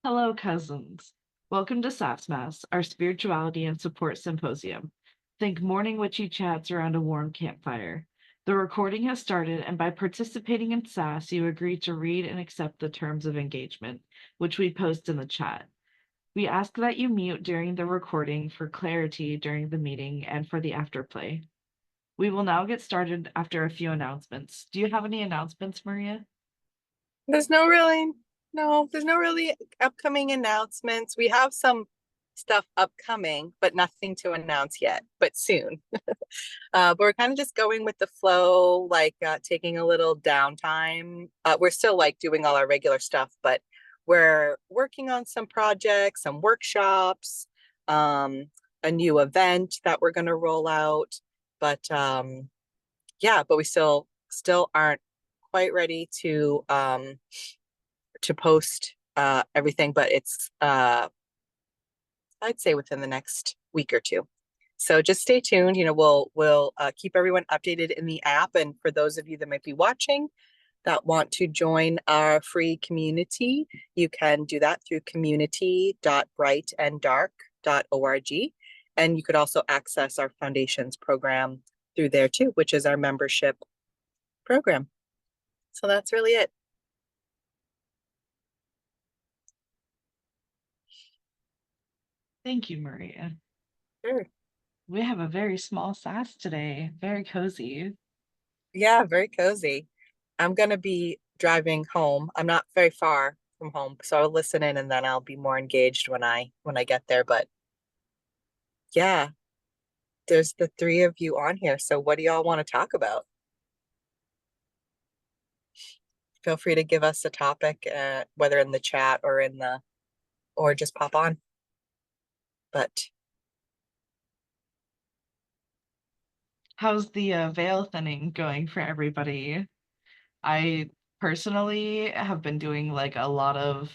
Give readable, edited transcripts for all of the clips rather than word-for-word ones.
Hello, cousins. Welcome to SASS Mass, our spirituality and support symposium. Think morning witchy chats around a warm campfire. The recording has started, and by participating in SASS, you agree to read and accept the terms of engagement, which we post in the chat. We ask that you mute during the recording for clarity during the meeting and for the afterplay. We will now get started after a few announcements. Do you have any announcements, Maria? There's no really, no, there's no really upcoming announcements. We have some stuff upcoming, but nothing to announce yet, but soon. But we're kind of just going with the flow, like taking a little downtime. We're still like doing all our regular stuff, but we're working on some projects, some workshops, a new event that we're going to roll out. But yeah, but we still aren't quite ready to post everything, but it's I'd say within the next week or two. So just stay tuned. We'll keep everyone updated in the app. And for those of you that might be watching that want to join our free community, you can do that through community.brightanddark.org. And you could also access our foundations program through there too, which is our membership program. So that's really it. Thank you, Maria. Sure. We have a very small SASS today, very cozy. Yeah, very cozy. I'm gonna be driving home. I'm not very far from home, so I'll listen in and then I'll be more engaged when I get there. But yeah, there's the three of you on here. So what do y'all want to talk about? Feel free to give us a topic, whether in the chat or or just pop on. But How's the veil thinning going for everybody? I personally have been doing like a lot of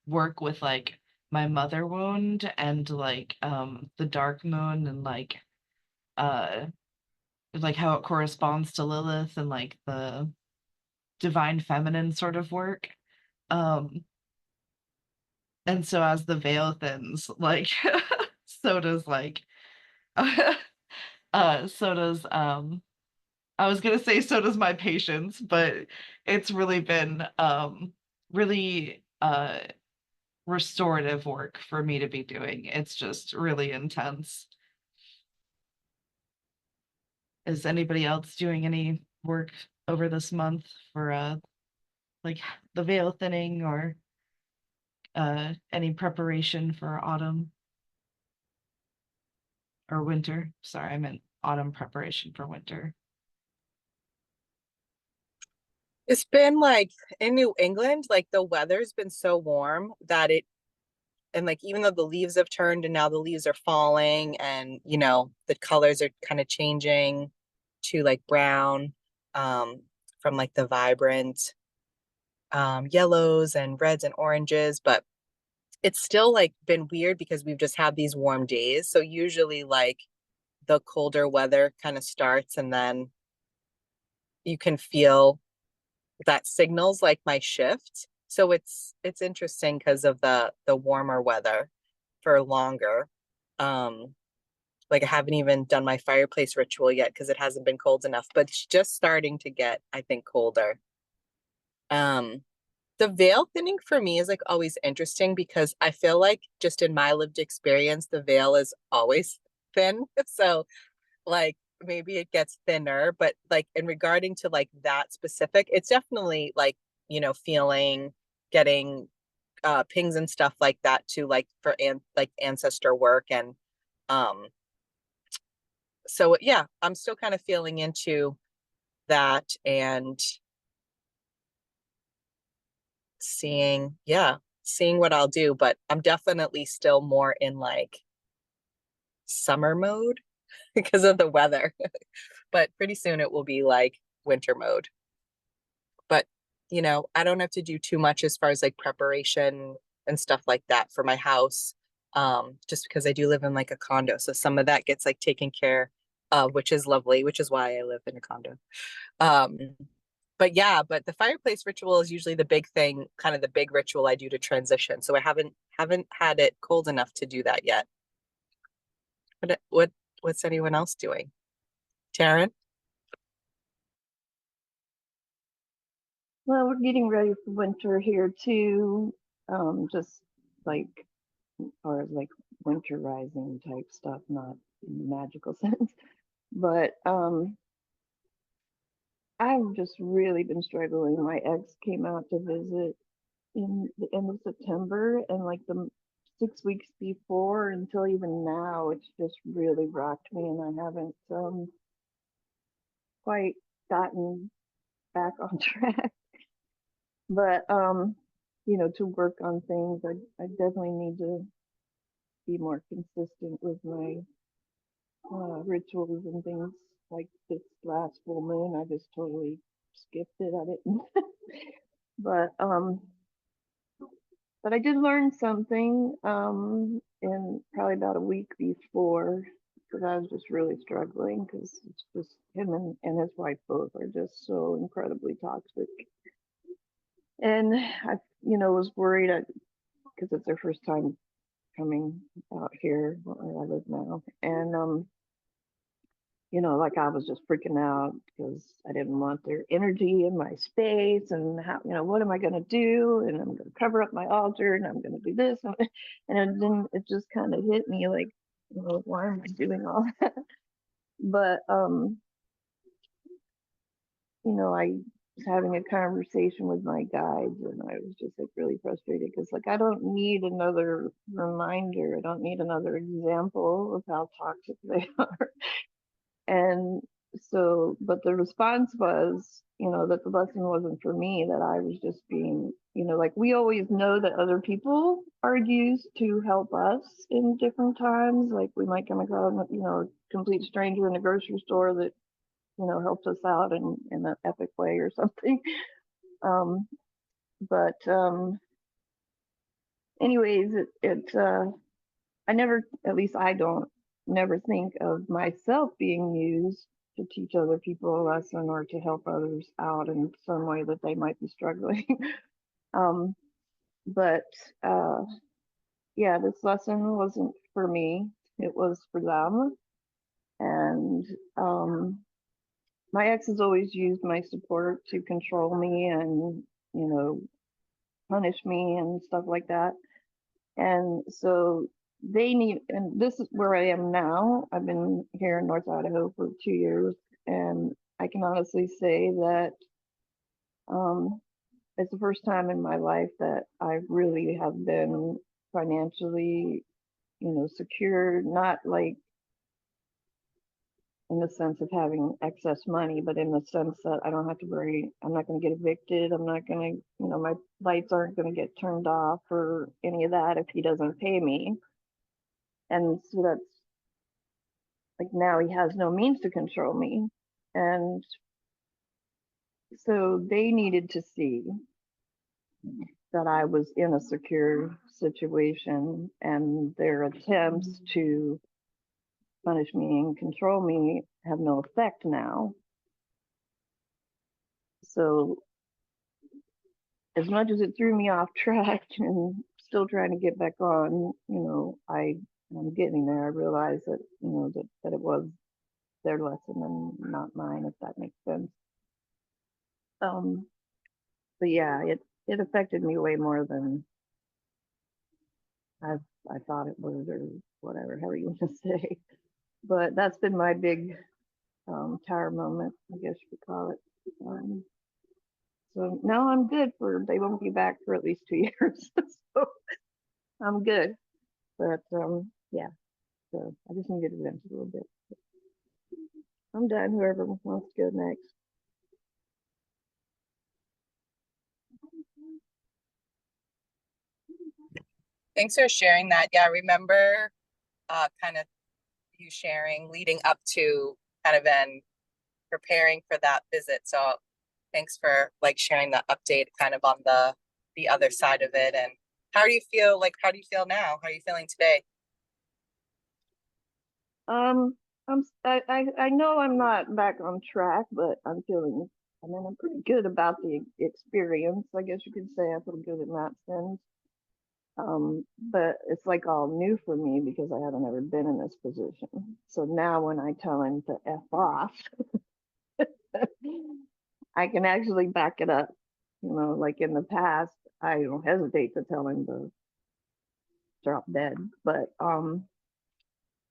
work with like my mother wound and the dark moon and uh like how it corresponds to Lilith and like the divine feminine sort of work. Um and so as the veil thins, like so does so does I was gonna say so does my patience, but it's really been really restorative work for me to be doing. It's just really intense. Is anybody else doing any work over this month for like the veil thinning or any preparation for autumn or winter? Sorry, I meant autumn preparation for winter. it's been like in New England, like the weather's been so warm that it and like even though the leaves have turned and now the leaves are falling and the colors are kind of changing to like brown um from like the vibrant yellows and reds and oranges, but it's still like been weird because we've just had these warm days, so usually like the colder weather kind of starts and then you can feel that signals like my shift. So it's interesting because of the warmer weather for longer. Um, like I haven't even done my fireplace ritual yet because it hasn't been cold enough, but it's just starting to get, I think, colder. Um, the veil thinning for me is like always interesting because I feel like just in my lived experience, the veil is always thin. So like maybe it gets thinner, but like in regarding to like that specific, it's definitely like, feeling getting pings and stuff like that too, like for like ancestor work. And um so yeah, I'm still kind of feeling into that and seeing what I'll do, but I'm definitely still more in like summer mode because of the weather. But pretty soon it will be like winter mode. But I don't have to do too much as far as like preparation and stuff like that for my house. Just because I do live in like a condo. So some of that gets like taken care of, which is lovely, which is why I live in a condo. Um, But yeah, but the fireplace ritual is usually the big thing, kind of the big ritual I do to transition. So I haven't had it cold enough to do that yet. What's anyone else doing? Taryn? Well, we're getting ready for winter here too. Just like, or like winter rising type stuff, not in the magical sense. But I've just really been struggling. My ex came out to visit in the end of September, and like the 6 weeks before until even now, it's just really rocked me, and I haven't quite gotten back on track. But to work on things, I definitely need to be more consistent with my rituals and things. Like this last full moon, I just totally skipped it. I didn't, but but I did learn something in probably about a week before, because I was just really struggling, because it's just him and his wife both are just so incredibly toxic. And I, was worried because it's their first time coming out here where I live now. And, like I was just freaking out because I didn't want their energy in my space, and how, what am I going to do? And I'm going to cover up my altar, and I'm going to do this. And then it just kind of hit me like, why am I doing all that? But, I was having a conversation with my guides, and I was just like really frustrated because like I don't need another reminder. I don't need another example of how toxic they are. And so, but the response was, that the lesson wasn't for me, that I was just being, like we always know that other people are used to help us in different times. Like we might come across, a complete stranger in a grocery store that, helps us out in an epic way or something. Um, but anyways, I never, at least I don't, never think of myself being used to teach other people a lesson or to help others out in some way that they might be struggling. um, but yeah, this lesson wasn't for me, it was for them. And my ex has always used my support to control me and, you know, punish me and stuff like that. And so they need, and this is where I am now. I've been here in North Idaho for 2 years, and I can honestly say that um, it's the first time in my life that I really have been financially, secure, not like in the sense of having excess money, but in the sense that I don't have to worry, I'm not going to get evicted. I'm not going to, my lights aren't going to get turned off or any of that if he doesn't pay me. And so that's like now he has no means to control me. And so they needed to see that I was in a secure situation, and their attempts to punish me and control me have no effect now. So as much as it threw me off track and still trying to get back on, I'm getting there. I realize that, that it was their lesson and not mine, if that makes sense. Um, but yeah, it affected me way more than I I thought it would, or whatever, however you want to say. But that's been my big tower moment, I guess you could call it. So now I'm good for, they won't be back for at least 2 years. So I'm good. But yeah, so I just needed to vent a little bit. I'm done. Whoever wants to go next. Thanks for sharing that. Yeah, I remember kind of you sharing leading up to kind of then preparing for that visit. So thanks for like sharing that update kind of on the other side of it. And how do you feel, like how do you feel now? How are you feeling today? I know I'm not back on track, but I'm feeling I mean, I'm pretty good about the experience. I guess you could say I feel good in that sense. But it's like all new for me because I haven't ever been in this position. So now when I tell him to F off, I can actually back it up. You know, like in the past, I don't hesitate to tell him to drop dead. But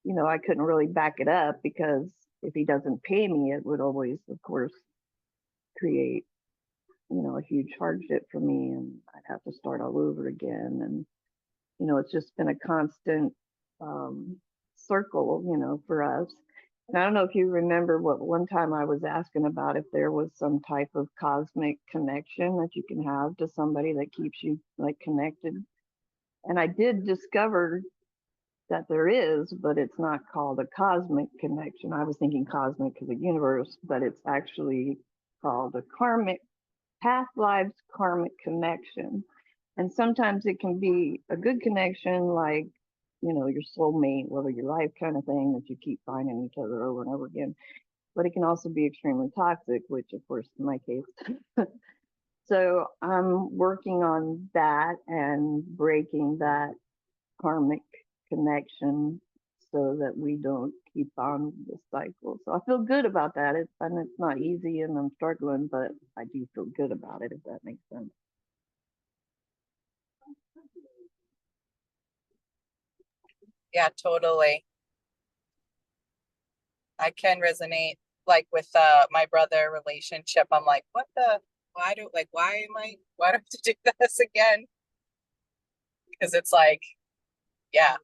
you know, I couldn't really back it up because if he doesn't pay me, it would always, of course, create, you know, a huge hardship for me, and I'd have to start all over again. And you know, it's just been a constant um, circle, you know, for us. And I don't know if you remember what one time I was asking about if there was some type of cosmic connection that you can have to somebody that keeps you like connected. And I did discover that there is, but it's not called a cosmic connection. I was thinking cosmic because of the universe, but it's actually called a karmic, past lives karmic connection. And sometimes it can be a good connection, like, you know, your soulmate, love of your life kind of thing that you keep finding each other over and over again. But it can also be extremely toxic, which, of course, in my case. So I'm working on that and breaking that karmic connection so that we don't keep on the cycle. So I feel good about that. And it's not easy and I'm struggling, but I do feel good about it, if that makes sense. Yeah, totally. I can resonate like with my brother relationship. I'm like, what the why do I have to do this again? Because it's like, yeah.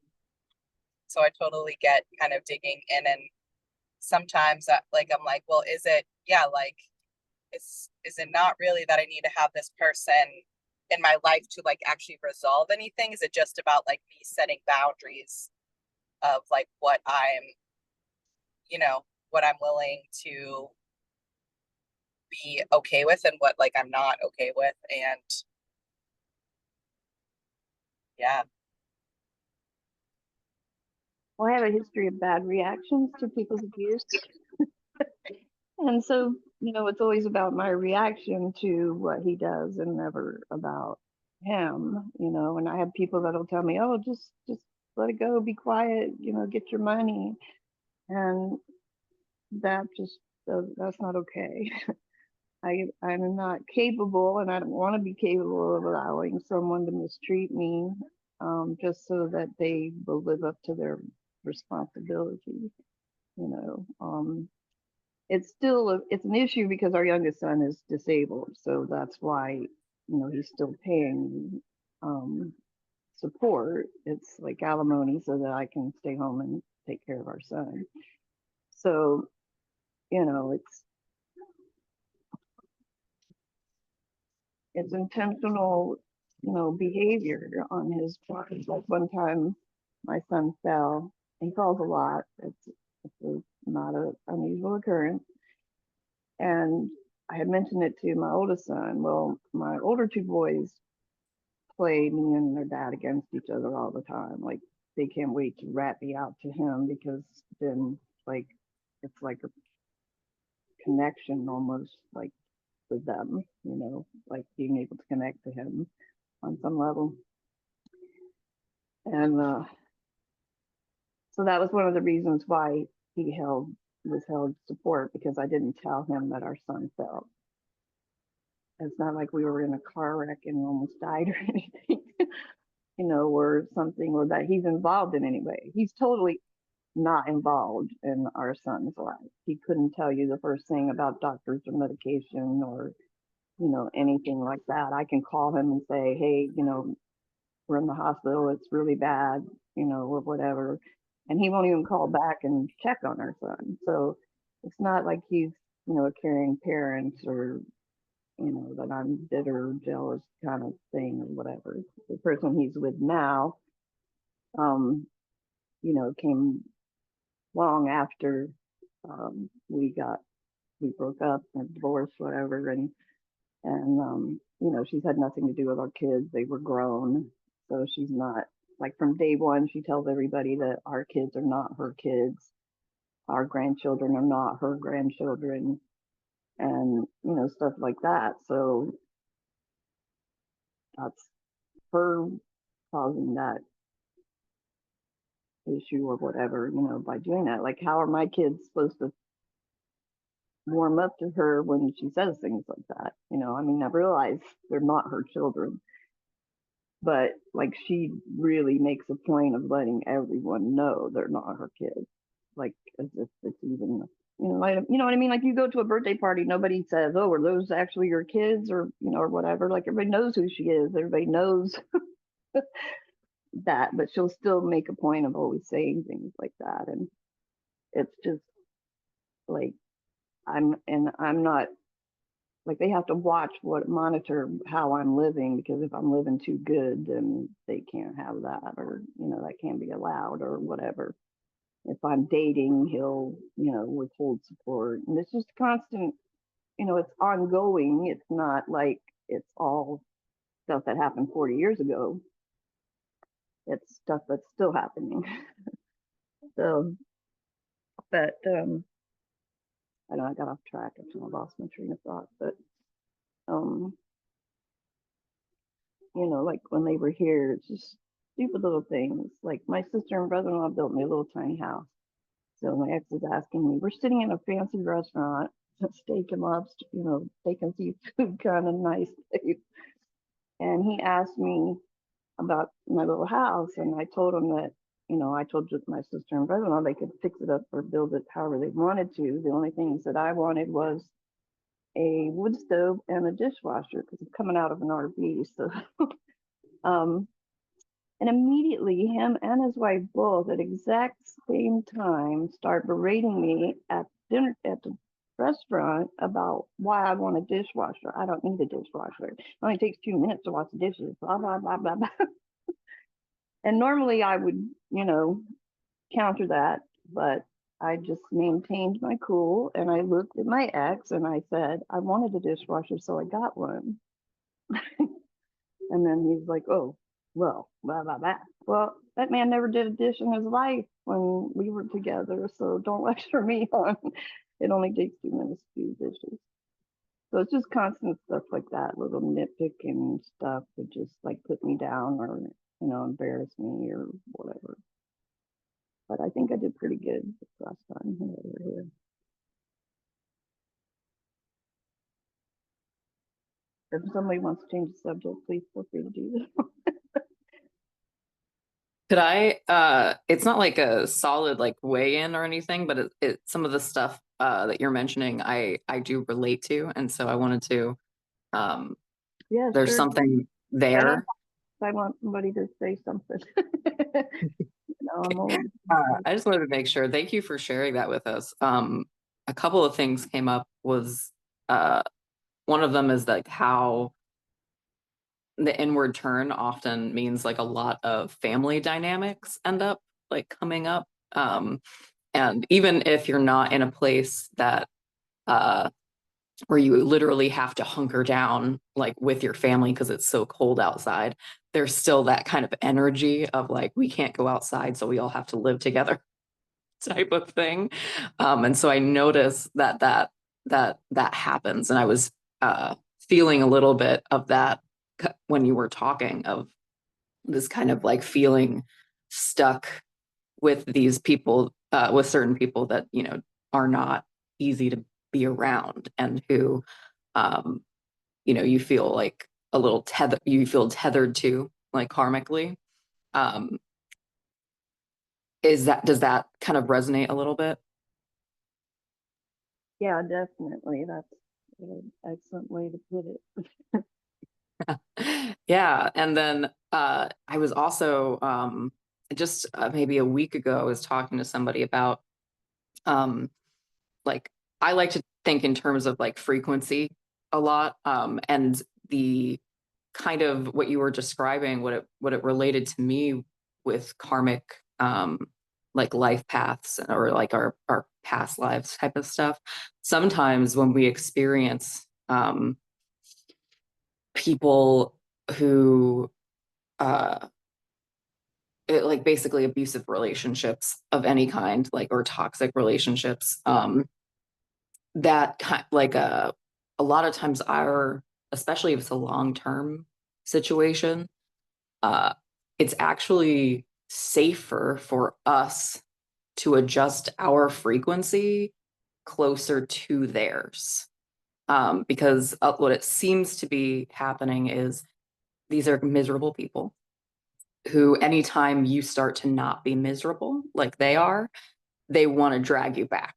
So I totally get kind of digging in, and sometimes like I'm like, well, is it, yeah, like is it not really that I need to have this person in my life to like actually resolve anything? Is it just about like me setting boundaries of like what I'm, you know, what I'm willing to be okay with and what like I'm not okay with? And yeah. Well, I have a history of bad reactions to people's abuse. And so, you know, it's always about my reaction to what he does and never about him, you know. And I have people that'll tell me, oh, just let it go, be quiet, you know, get your money. And that just, that's not okay. I'm not capable and I don't want to be capable of allowing someone to mistreat me just so that they will live up to their responsibility, you know. It's still it's an issue because our youngest son is disabled, so that's why, you know, he's still paying support. It's like alimony so that I can stay home and take care of our son. So, you know, it's intentional, you know, behavior on his part. Like one time my son fell. He falls a lot. It's not an unusual occurrence. And I had mentioned it to my oldest son. Well, my older two boys play me and their dad against each other all the time. Like they can't wait to rat me out to him because then like it's like a connection almost like with them, you know, like being able to connect to him on some level. And so that was one of the reasons why he held support because I didn't tell him that our son fell. It's not like we were in a car wreck and almost died or anything, you know, or something, or that he's involved in any way. He's totally not involved in our son's life. He couldn't tell you the first thing about doctors or medication or, you know, anything like that. I can call him and say, hey, you know, we're in the hospital, it's really bad, you know, or whatever. And he won't even call back and check on our son. So it's not like he's, you know, a caring parent or, you know, that I'm bitter, jealous kind of thing or whatever. The person he's with now, um, you know, came long after we broke up or divorced, whatever, and you know, she's had nothing to do with our kids. They were grown, so she's not like from day one. She tells everybody that our kids are not her kids, our grandchildren are not her grandchildren. and stuff like that. So that's her causing that issue or whatever, by doing that. Like, how are my kids supposed to warm up to her when she says things like that? I mean, I realize they're not her children, but like, she really makes a point of letting everyone know they're not her kids, like, as if it's even, what I mean? Like, you go to a birthday party, nobody says, "Oh, are those actually your kids?" or or whatever. Like, everybody knows who she is, everybody knows that, but she'll still make a point of always saying things like that. And it's just like, I'm not, like, they have to monitor how I'm living, because if I'm living too good, then they can't have that, or that can't be allowed or whatever. If I'm dating, he'll withhold support, and it's just constant. It's ongoing. It's not like it's all stuff that happened 40 years ago. It's stuff that's still happening. So, but I know I got off track. I kind of lost my train of thought, but um, like, when they were here, it's just stupid little things. Like, my sister and brother-in-law built me a little tiny house. So my ex is asking me, we're sitting in a fancy restaurant, steak and lobster, steak and seafood kind of nice place. And he asked me about my little house, and I told him that, I told just my sister and brother-in-law they could fix it up or build it however they wanted to. The only things that I wanted was a wood stove and a dishwasher, because I'm coming out of an RV. So, um, and immediately him and his wife both at exact same time start berating me at dinner at the restaurant about why I want a dishwasher. I don't need a dishwasher. It only takes 2 minutes to wash the dishes. Blah blah blah blah blah. And normally I would, counter that, but I just maintained my cool, and I looked at my ex and I said, I wanted a dishwasher, so I got one. And then he's like, "Oh, well, blah, blah, blah." Well, that man never did a dish in his life when we were together, so don't lecture me on it only takes 2 minutes to do dishes. So it's just constant stuff like that, little nitpicking stuff that just like put me down, or, embarrass me or whatever. But I think I did pretty good this last time we were here. If somebody wants to change the subject, please feel free to do that. Could I, it's not like a solid like weigh in or anything, but some of the stuff that you're mentioning, I do relate to. And so I wanted to, Yeah, there's sure. something I don't. there. I want somebody to say something. I'm old. I just wanted to make sure. Thank you for sharing that with us. A couple of things came up was, one of them is like how the inward turn often means like a lot of family dynamics end up like coming up. And even if you're not in a place that uh, where you literally have to hunker down like with your family because it's so cold outside, there's still that kind of energy of like, we can't go outside, so we all have to live together type of thing. And so I noticed that happens. And I was feeling a little bit of that when you were talking, of this kind of like feeling stuck with these people, with certain people that, are not easy to be around, and who, um, you feel like a little tethered to, like, karmically. Um, does that kind of resonate a little bit? Yeah, definitely. That's an excellent way to put it. Yeah. And then I was also just maybe a week ago, I was talking to somebody about um, like, I like to think in terms of like frequency a lot, and the kind of what you were describing, what it related to me with karmic, like life paths, or like our past lives type of stuff. Sometimes when we experience people who uh like basically abusive relationships of any kind, like, or toxic relationships, that kind like a lot of times especially if it's a long-term situation, uh, it's actually safer for us to adjust our frequency closer to theirs. Because what it seems to be happening is these are miserable people who, anytime you start to not be miserable like they are, they want to drag you back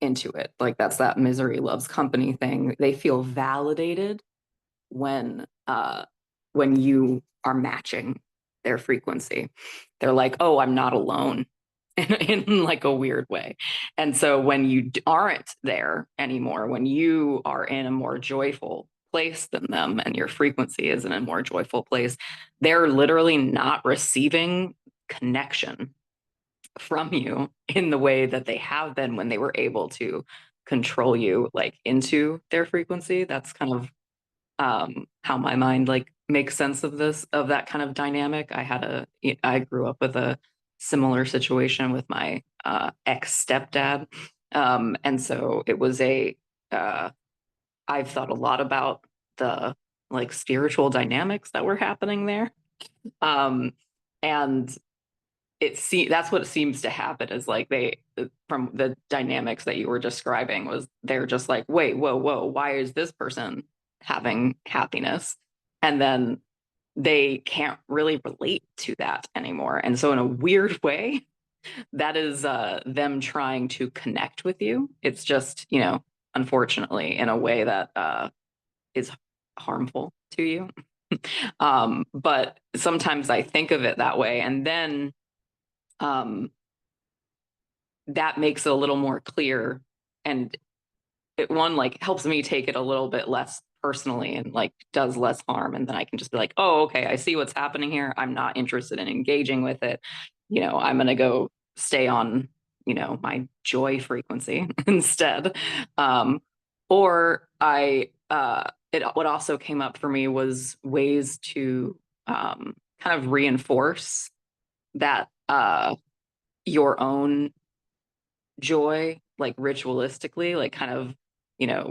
into it. Like that's that misery loves company thing. They feel validated when you are matching their frequency. They're like, oh, I'm not alone in like a weird way. And so when you aren't there anymore, when you are in a more joyful place than them and your frequency is in a more joyful place, they're literally not receiving connection from you in the way that they have been when they were able to control you like into their frequency. That's kind of how my mind like makes sense of that kind of dynamic. I grew up with a similar situation with my ex stepdad, and so it was I've thought a lot about the like spiritual dynamics that were happening there, um, and that's what it seems to happen is like from the dynamics that you were describing was they're just like, wait, whoa, why is this person having happiness? And then they can't really relate to that anymore. And so in a weird way, that is them trying to connect with you. It's just, unfortunately in a way that is harmful to you. But sometimes I think of it that way, and then um, that makes it a little more clear, and one like helps me take it a little bit less personally and like does less harm, and then I can just be like, oh, okay, I see what's happening here. I'm not interested in engaging with it. I'm gonna go stay on my joy frequency instead. Or what also came up for me was ways to kind of reinforce that your own joy, like ritualistically, like kind of,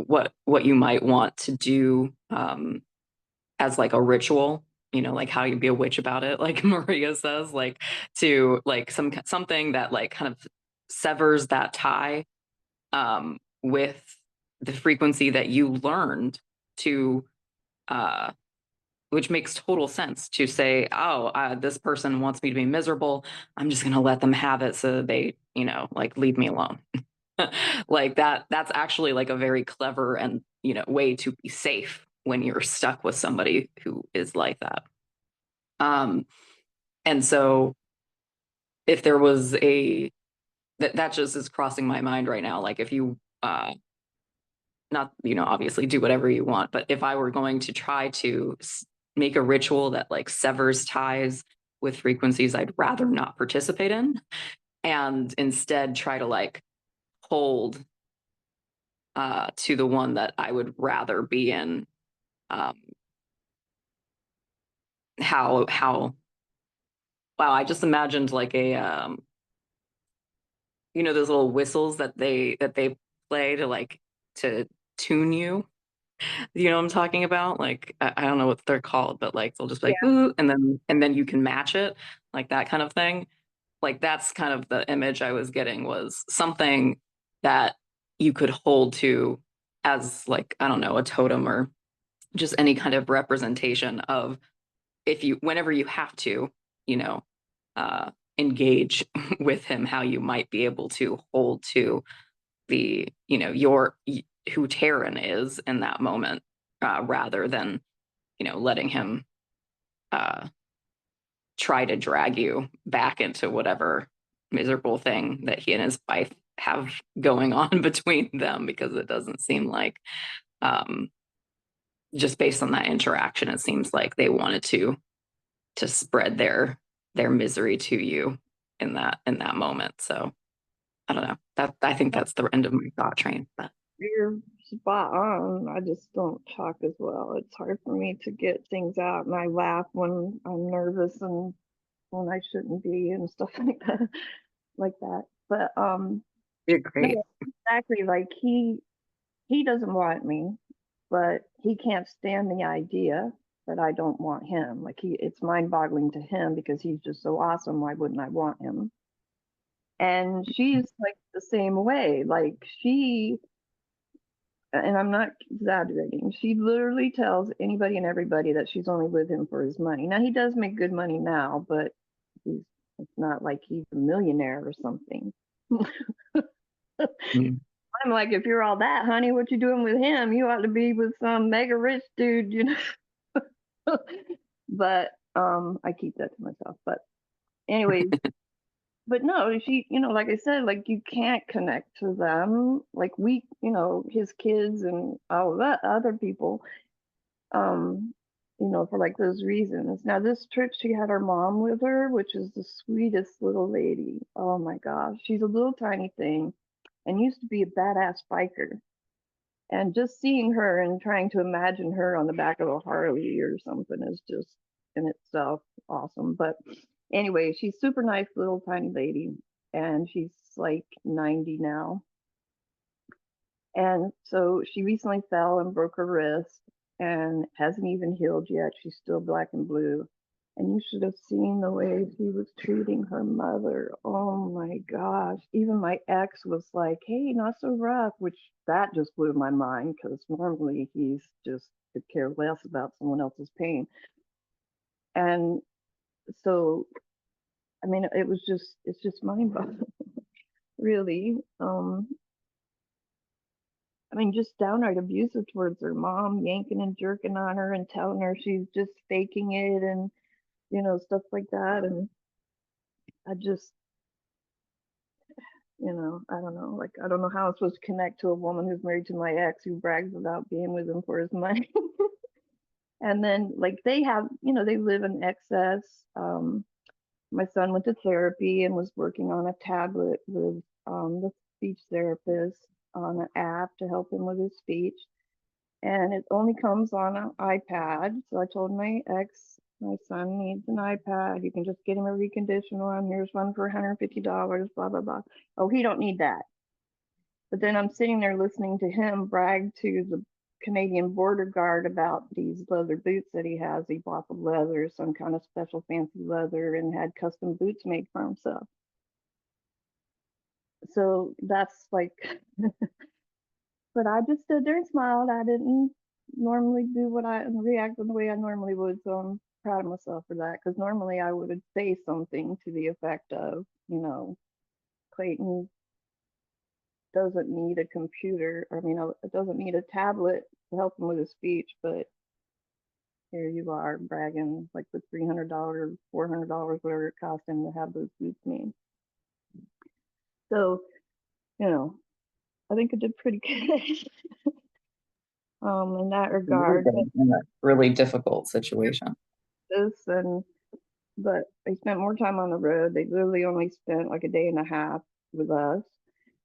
what you might want to do as like a ritual, like how you be a witch about it, like Maria says, like to like something that like kind of severs that tie with the frequency that you learned to which makes total sense to say, oh, this person wants me to be miserable. I'm just going to let them have it so they, like leave me alone. Like that's actually like a very clever and, way to be safe when you're stuck with somebody who is like that. And so if there was that just is crossing my mind right now. Like if you, not, obviously do whatever you want, but if I were going to try to make a ritual that like severs ties with frequencies I'd rather not participate in, and instead try to like hold to the one that I would rather be in, how wow, I just imagined like those little whistles that they play to like to tune you. You know what I'm talking about? Like I don't know what they're called, but like they'll just be like, Yeah. ooh, and then you can match it, like that kind of thing. Like that's kind of the image I was getting, was something that you could hold to as like, I don't know, a totem or just any kind of representation of, if you whenever you have to, you know, uh engage with him, how you might be able to hold to the, your who Taryn is in that moment, rather than, letting him uh, try to drag you back into whatever miserable thing that he and his wife have going on between them, because it doesn't seem like, um, just based on that interaction, it seems like they wanted to spread their misery to you in that moment. So I don't know. I think that's the end of my thought train. But You're spot on. I just don't talk as well. It's hard for me to get things out, and I laugh when I'm nervous and when I shouldn't be and stuff like that. But You're no, great. exactly. Like he doesn't want me, but he can't stand the idea that I don't want him. Like it's mind-boggling to him because he's just so awesome. Why wouldn't I want him? And she's like the same way. Like and I'm not exaggerating, she literally tells anybody and everybody that she's only with him for his money. Now he does make good money now, but it's not like he's a millionaire or something. Mm. I'm like, if you're all that, honey, what you doing with him? You ought to be with some mega rich dude, you know. But I keep that to myself. But anyways, but no, she, like I said, like you can't connect to them. Like we, his kids and all that other people, um, for like those reasons. Now this trip, she had her mom with her, which is the sweetest little lady. Oh my gosh, she's a little tiny thing, and used to be a badass biker. And just seeing her and trying to imagine her on the back of a Harley or something is just in itself awesome. But anyway, she's super nice little tiny lady, and she's like 90 now. And so she recently fell and broke her wrist and hasn't even healed yet. She's still black and blue. And you should have seen the way she was treating her mother. Oh my gosh. Even my ex was like, hey, not so rough, which that just blew my mind because normally he's just could care less about someone else's pain. And so, I mean, it's just mind boggling, really. I mean, just downright abusive towards her mom, yanking and jerking on her and telling her she's just faking it and, stuff like that. And I just, I don't know. Like, I don't know how I'm supposed to connect to a woman who's married to my ex who brags about being with him for his money. And then, like, they have, they live in excess. My son went to therapy and was working on a tablet with the speech therapist on an app to help him with his speech. And it only comes on an iPad. So I told my ex, my son needs an iPad. You can just get him a reconditioned one. Here's one for $150, blah, blah, blah. Oh, he don't need that. But then I'm sitting there listening to him brag to the Canadian border guard about these leather boots that he has. He bought the leather, some kind of special fancy leather, and had custom boots made for himself. So that's like, but I just stood there and smiled. I didn't normally do what I react in the way I normally would. So I'm proud of myself for that. Because normally I would say something to the effect of, Clayton doesn't need a computer. I mean, it doesn't need a tablet to help him with his speech, but here you are bragging like the $300, $400, whatever it cost him to have those boots made. So, I think I did pretty good in that regard. In a really difficult situation. But they spent more time on the road. They literally only spent like a day and a half with us.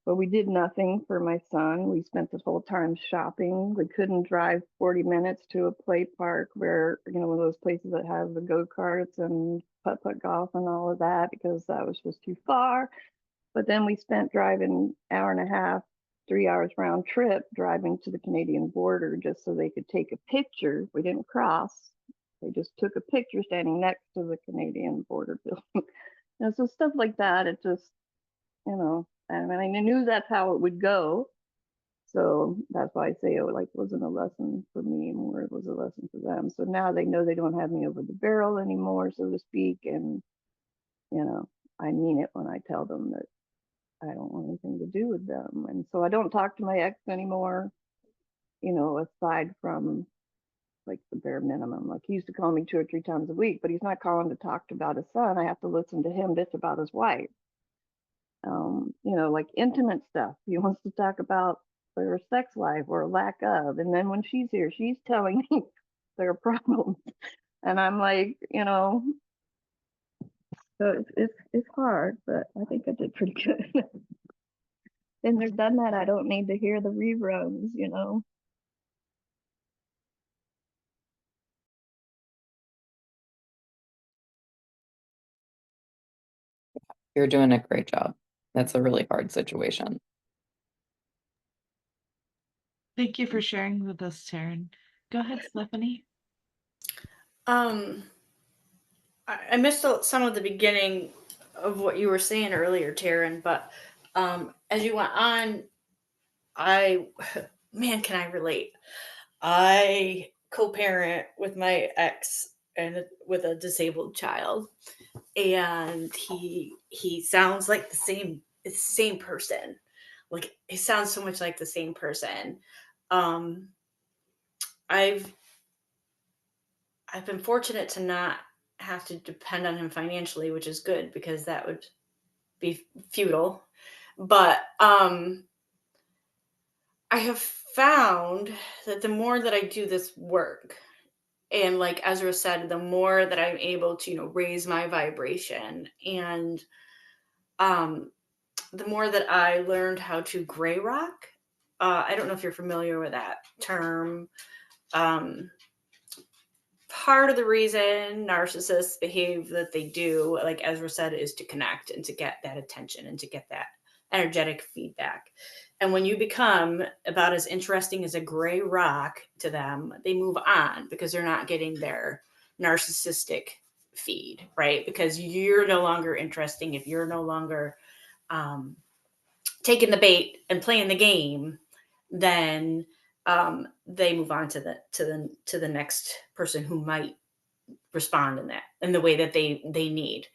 But we did nothing for my son. We spent the whole time shopping. We couldn't drive 40 minutes to a play park where, one of those places that has the go-karts and putt-putt golf and all of that because that was just too far. But then we spent driving hour and a half, 3 hours round trip driving to the Canadian border just so they could take a picture. We didn't cross. They just took a picture standing next to the Canadian border building. So stuff like that, it just, I mean, I knew that's how it would go. So that's why I say it wasn't a lesson for me, more it was a lesson for them. So now they know they don't have me over the barrel anymore, so to speak. And, I mean it when I tell them that I don't want anything to do with them. And so I don't talk to my ex anymore, aside from like the bare minimum. Like he used to call me 2 or 3 times a week, but he's not calling to talk about his son. I have to listen to him bitch about his wife. Like intimate stuff. He wants to talk about their sex life or lack of. And then when she's here, she's telling me their problems. And I'm like, so it's hard, but I think I did pretty good. And they're done that. I don't need to hear the reruns. You're doing a great job. That's a really hard situation. Thank you for sharing with us, Taryn. Go ahead, Stephanie. I missed some of the beginning of what you were saying earlier, Taryn, but as you went on, man, can I relate? I co-parent with my ex and with a disabled child, and he sounds like it's the same person. Like he sounds so much like the same person. Um, I've I've been fortunate to not have to depend on him financially, which is good because that would be futile. But I have found that the more that I do this work, and like Ezra said, the more that I'm able to, raise my vibration, and um, the more that I learned how to gray rock. I don't know if you're familiar with that term. Um, Part of the reason narcissists behave that they do, like Ezra said, is to connect and to get that attention and to get that energetic feedback. And when you become about as interesting as a gray rock to them, they move on because they're not getting their narcissistic feed, right? Because you're no longer interesting. If you're no longer taking the bait and playing the game, then they move on to the next person who might respond in the way that they need.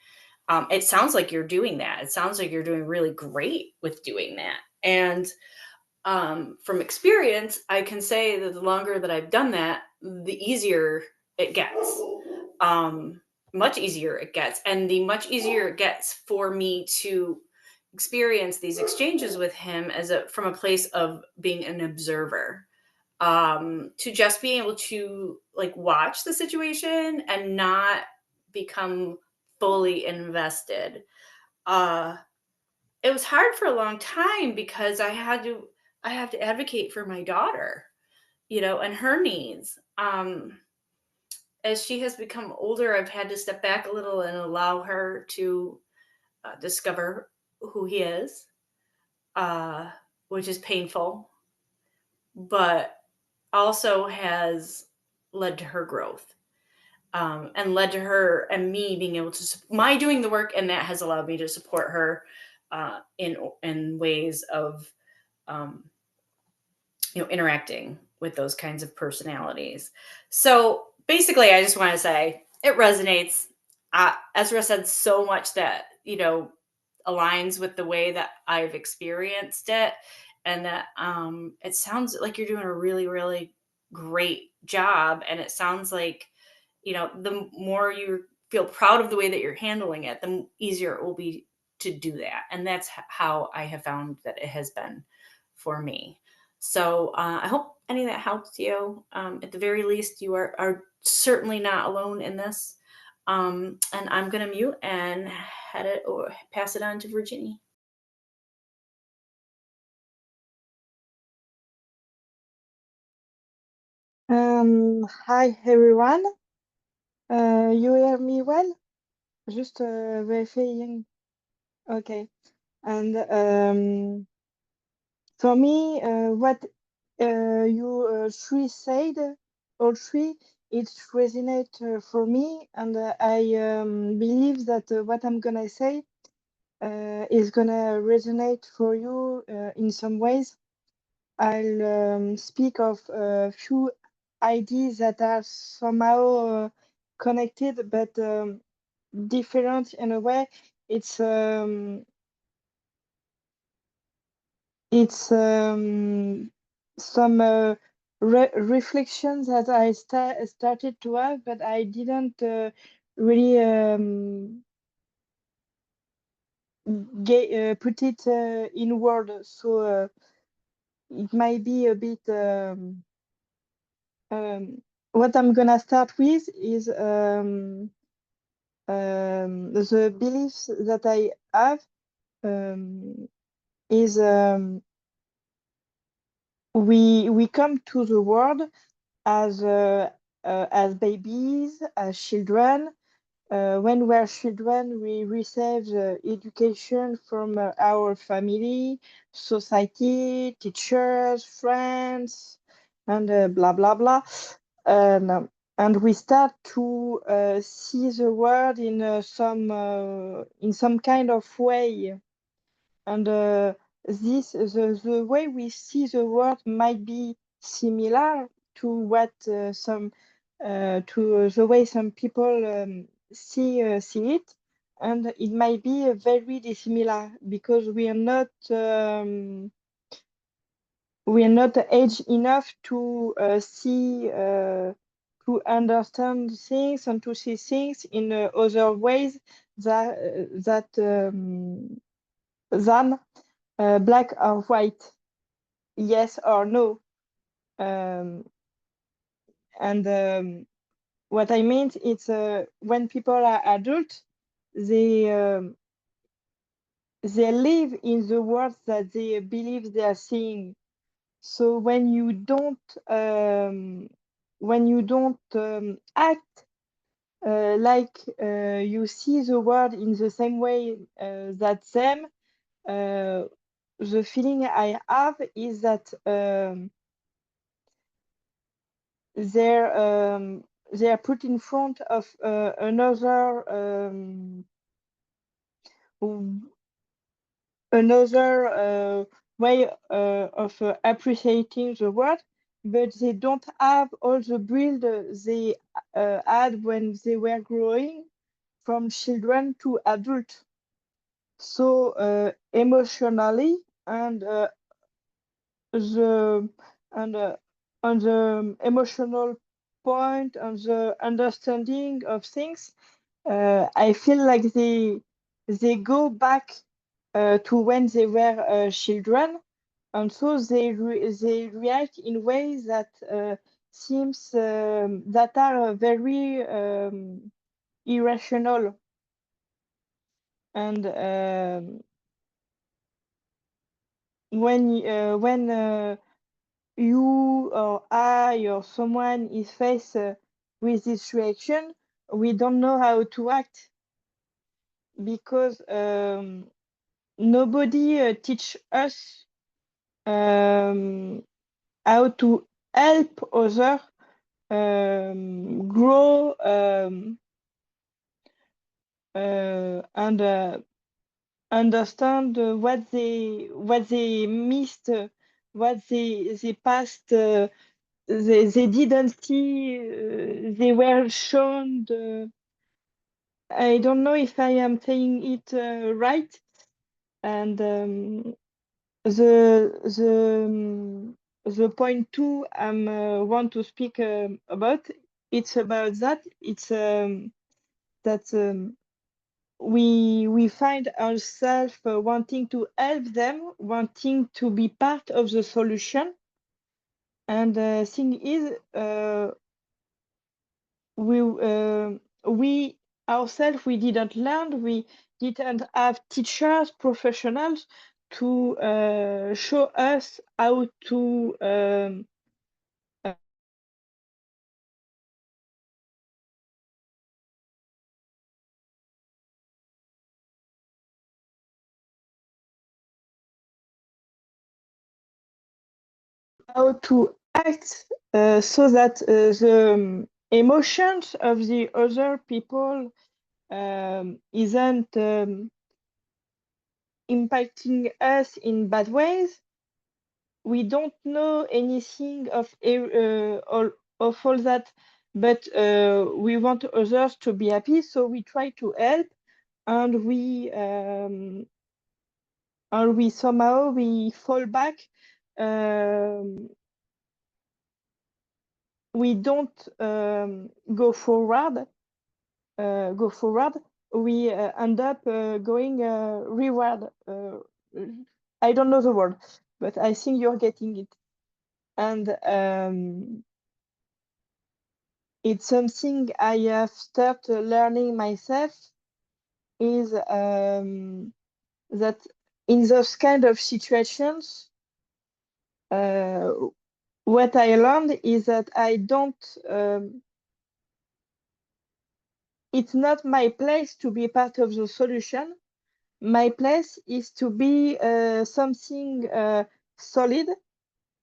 It sounds like you're doing that. It sounds like you're doing really great with doing that. And from experience, I can say that the longer that I've done that, the easier it gets. Much easier it gets, and the much easier it gets for me to experience these exchanges with him from a place of being an observer, to just being able to like watch the situation and not become fully invested. It was hard for a long time because I have to advocate for my daughter, and her needs. As she has become older, I've had to step back a little and allow her to discover who he is, uh, which is painful, but also has led to her growth, and led to her and me being able to my doing the work, and that has allowed me to support her in ways of um, interacting with those kinds of personalities. So basically, I just want to say it resonates. Ezra said so much that aligns with the way that I've experienced it, and that it sounds like you're doing a really, really great job. And it sounds like the more you feel proud of the way that you're handling it, the easier it will be to do that. And that's how I have found that it has been for me. So I hope any of that helps you. At the very least, you are certainly not alone in this. And I'm going to mute and pass it on to Virginia. Hi everyone. You hear me well? Just verifying. Okay. And for me, what you three said, all three, it resonate for me, and I believe that what I'm gonna say is gonna resonate for you in some ways. I'll speak of a few ideas that are somehow connected but different in a way. It's some reflections that I started to have, but I didn't really put it in words. So it might be a bit. What I'm gonna start with is the beliefs that I have is we come to the world as babies, as children, when we're children, we receive the education from our family, society, teachers, friends, and blah blah blah. And we start to see the world in some kind of way. And the way we see the world might be similar to what some to the way some people see it, and it might be very dissimilar because we are not aged enough to see to understand things and to see things in other ways than black or white, yes or no. Um, and what I mean is when people are adult, they they live in the world that they believe they are seeing. So when you don't act like you see the world in the same way that them, the feeling I have is that they're they are put in front of another way of appreciating the world, but they don't have all the build they had when they were growing from children to adult. So emotionally and the and on the emotional point, on the understanding of things, I feel like they go back to when they were children, and so they react in ways that seems that are very irrational. And when you or I or someone is faced with this reaction, we don't know how to act because nobody teach us um, how to help others grow and understand what they missed, what they passed. They didn't see, they were shown. I don't know if I am saying it right. And the point two I want to speak about, it's about that. It's that we find ourselves wanting to help them, wanting to be part of the solution. And the thing is, we ourselves we didn't learn, we didn't have teachers, professionals to show us how to act so that the emotions of the other people isn't impacting us in bad ways. We don't know anything of all that, but we want others to be happy, so we try to help, and we somehow we fall back. Um, we don't go forward. We end up going reward. I don't know the word, but I think you're getting it. And it's something I have started learning myself, is that in those kind of situations, uh, what I learned is that I don't it's not my place to be part of the solution. My place is to be something solid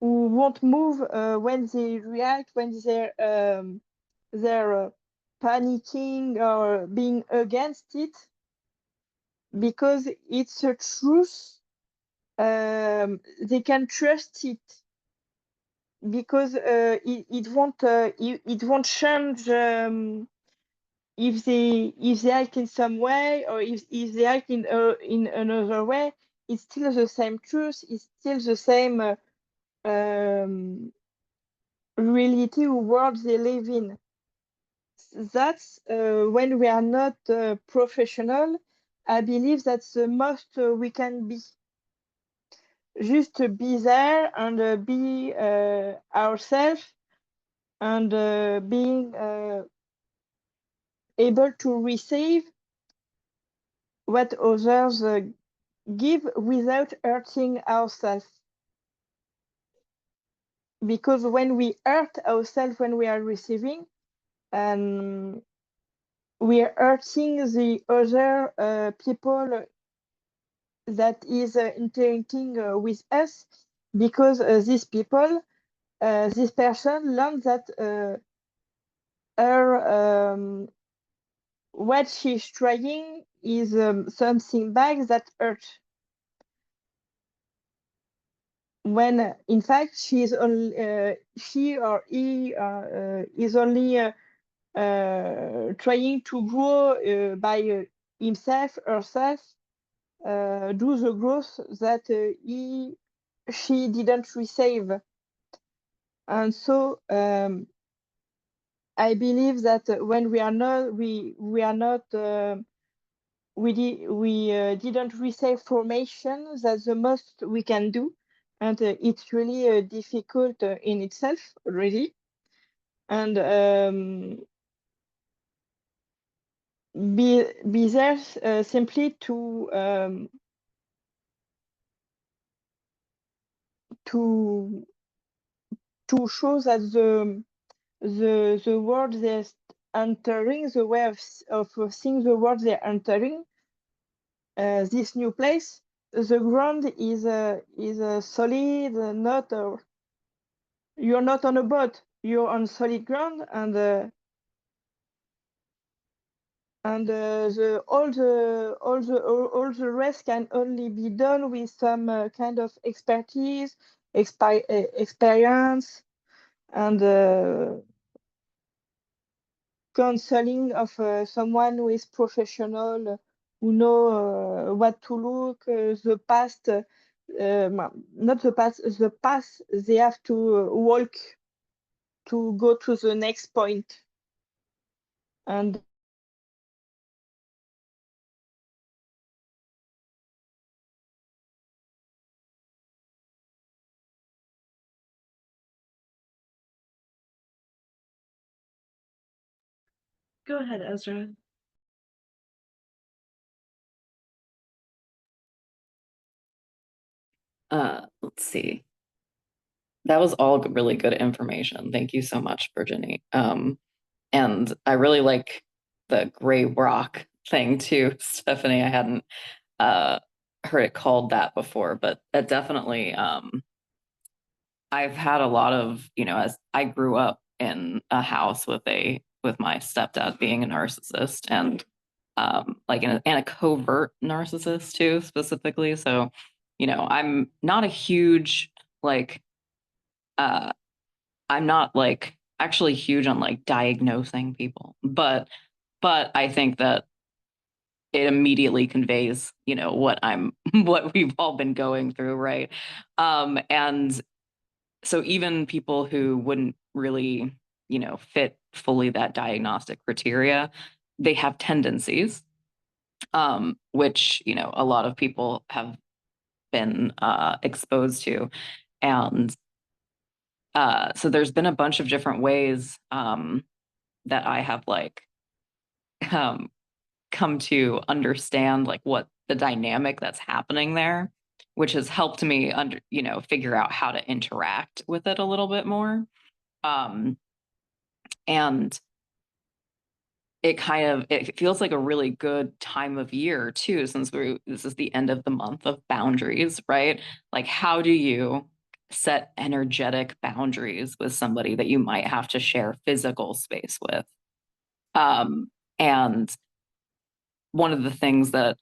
who won't move when they react, when they're panicking or being against it, because it's a truth. They can trust it because it won't change if they act in some way or if they act in another way. It's still the same truth. It's still the same reality or world they live in. That's when we are not professional. I believe that's the most we can be. Just to be there and be ourselves and being able to receive what others give without hurting ourselves. Because when we hurt ourselves when we are receiving, we are hurting the other people that is interacting with us, because these people, this person learned that her what she's trying is something bad that hurts. When in fact she or he is only trying to grow by himself, herself, do the growth that she didn't receive. And so I believe that when we are not, we are not, we didn't receive formation. That's the most we can do, and it's really difficult in itself already. And be there simply to show that the world they're entering, the way of seeing the world they're entering, this new place, the ground is solid, not you're not on a boat, you're on solid ground, and all the rest can only be done with some kind of expertise, experience, and counseling of someone who is professional, who know what to look, the past, not the past, the path they have to walk to go to the next point. And Go ahead, Ezra. Let's see. That was all really good information. Thank you so much, Virginie. And I really like the gray rock thing too, Stephanie. I hadn't heard it called that before, but that definitely I've had a lot of, as I grew up in a house with my stepdad being a narcissist, and and a covert narcissist too, specifically. So, I'm not a huge I'm not actually huge on diagnosing people, but I think that it immediately conveys, what what we've all been going through, right? And so even people who wouldn't really, fit fully that diagnostic criteria, they have tendencies, which, a lot of people have been exposed to. And so there's been a bunch of different ways that I have um, come to understand what the dynamic that's happening there, which has helped me figure out how to interact with it a little bit more. And it feels like a really good time of year too, since this is the end of the month of boundaries, right? Like, how do you set energetic boundaries with somebody that you might have to share physical space with? And one of the things that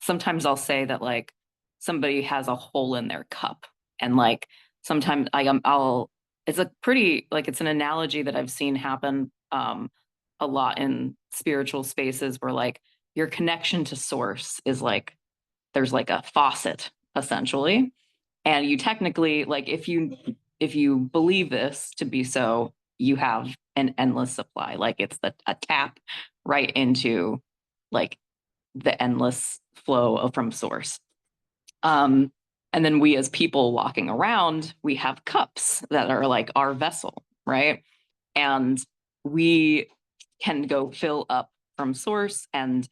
sometimes I'll say that, like, somebody has a hole in their cup, and like sometimes I'll it's a pretty, like, it's an analogy that I've seen happen a lot in spiritual spaces, where like your connection to source is like there's like a faucet essentially, and you technically, like, if you believe this to be so, you have an endless supply, like it's a tap right into like the endless flow from source. um and then we as people walking around, we have cups that are like our vessel, right? And we can go fill up from source, and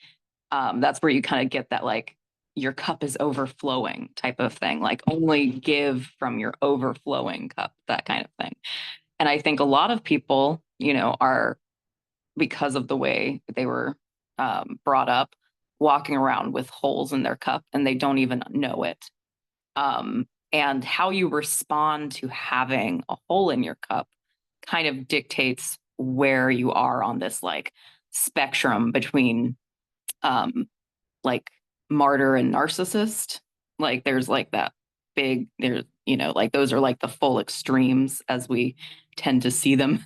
that's where you kind of get that, like, your cup is overflowing type of thing, like only give from your overflowing cup, that kind of thing. And I think a lot of people, are, because of the way they were brought up, walking around with holes in their cup and they don't even know it. And how you respond to having a hole in your cup kind of dictates where you are on this, like, spectrum between um like martyr and narcissist. Like, there's like that big, there's, like, those are like the full extremes as we tend to see them.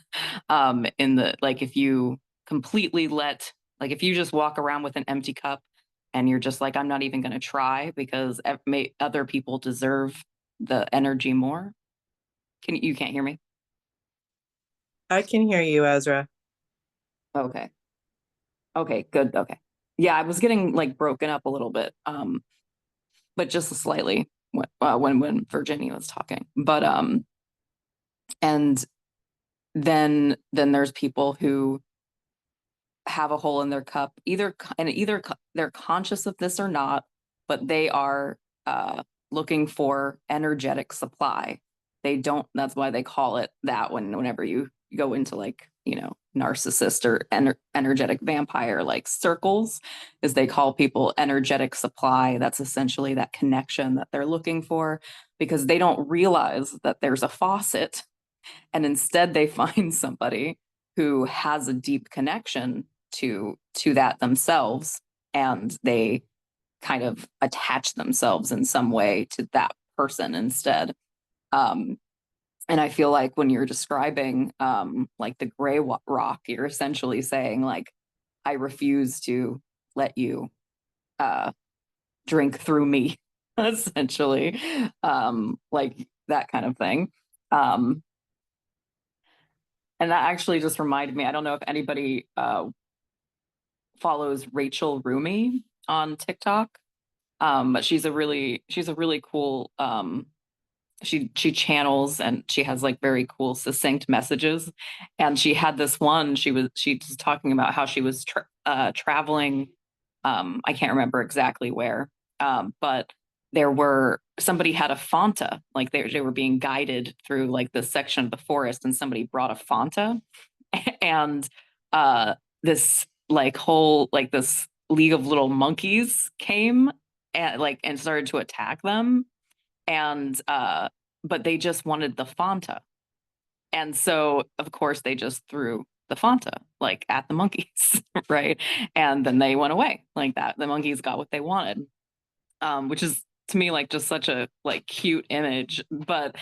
In the, like, if you completely let, like, if you just walk around with an empty cup and you're just like, I'm not even going to try because other people deserve the energy more. You can't hear me? I can hear you, Ezra. Okay. Okay, good. Okay. Yeah, I was getting like broken up a little bit. But just slightly when Virginia was talking. But and then there's people who have a hole in their cup, either they're conscious of this or not, but they are looking for energetic supply. They don't. That's why they call it that whenever you go into, like, narcissist or energetic vampire like circles, is they call people energetic supply. That's essentially that connection that they're looking for, because they don't realize that there's a faucet, and instead they find somebody who has a deep connection to that themselves, and they kind of attach themselves in some way to that person instead. um and I feel like when you're describing like the gray rock, you're essentially saying, like, I refuse to let you uh drink through me, essentially. Like that kind of thing. um and that actually just reminded me, I don't know if anybody follows Rachel Rumi on TikTok. But she's a really cool, she channels, and she has like very cool succinct messages. And she had this one, she was talking about how she was traveling, I can't remember exactly where, but somebody had a Fanta, like they were being guided through like this section of the forest, and somebody brought a Fanta. And uh this this League of Little Monkeys came and started to attack them. And but they just wanted the Fanta, and so of course they just threw the Fanta, like, at the monkeys. Right? And then they went away like that. The monkeys got what they wanted. Which is, to me, like, just such a, like, cute image. But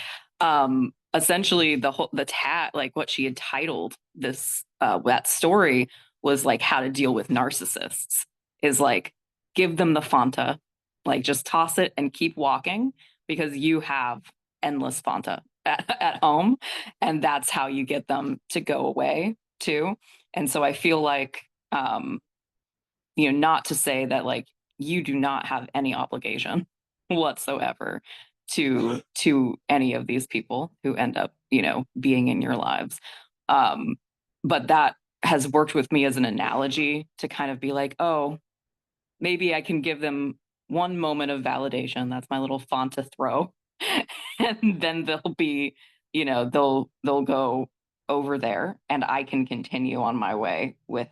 essentially the like what she had titled this that story was like how to deal with narcissists, is like, give them the Fanta, like, just toss it and keep walking, because you have endless Fanta at home, and that's how you get them to go away too. And so I feel like, not to say that, like, you do not have any obligation whatsoever to any of these people who end up, being in your lives. Um, but that has worked with me as an analogy to kind of be like, oh, maybe I can give them one moment of validation. That's my little Fanta throw. And then they'll be, they'll go over there, and I can continue on my way with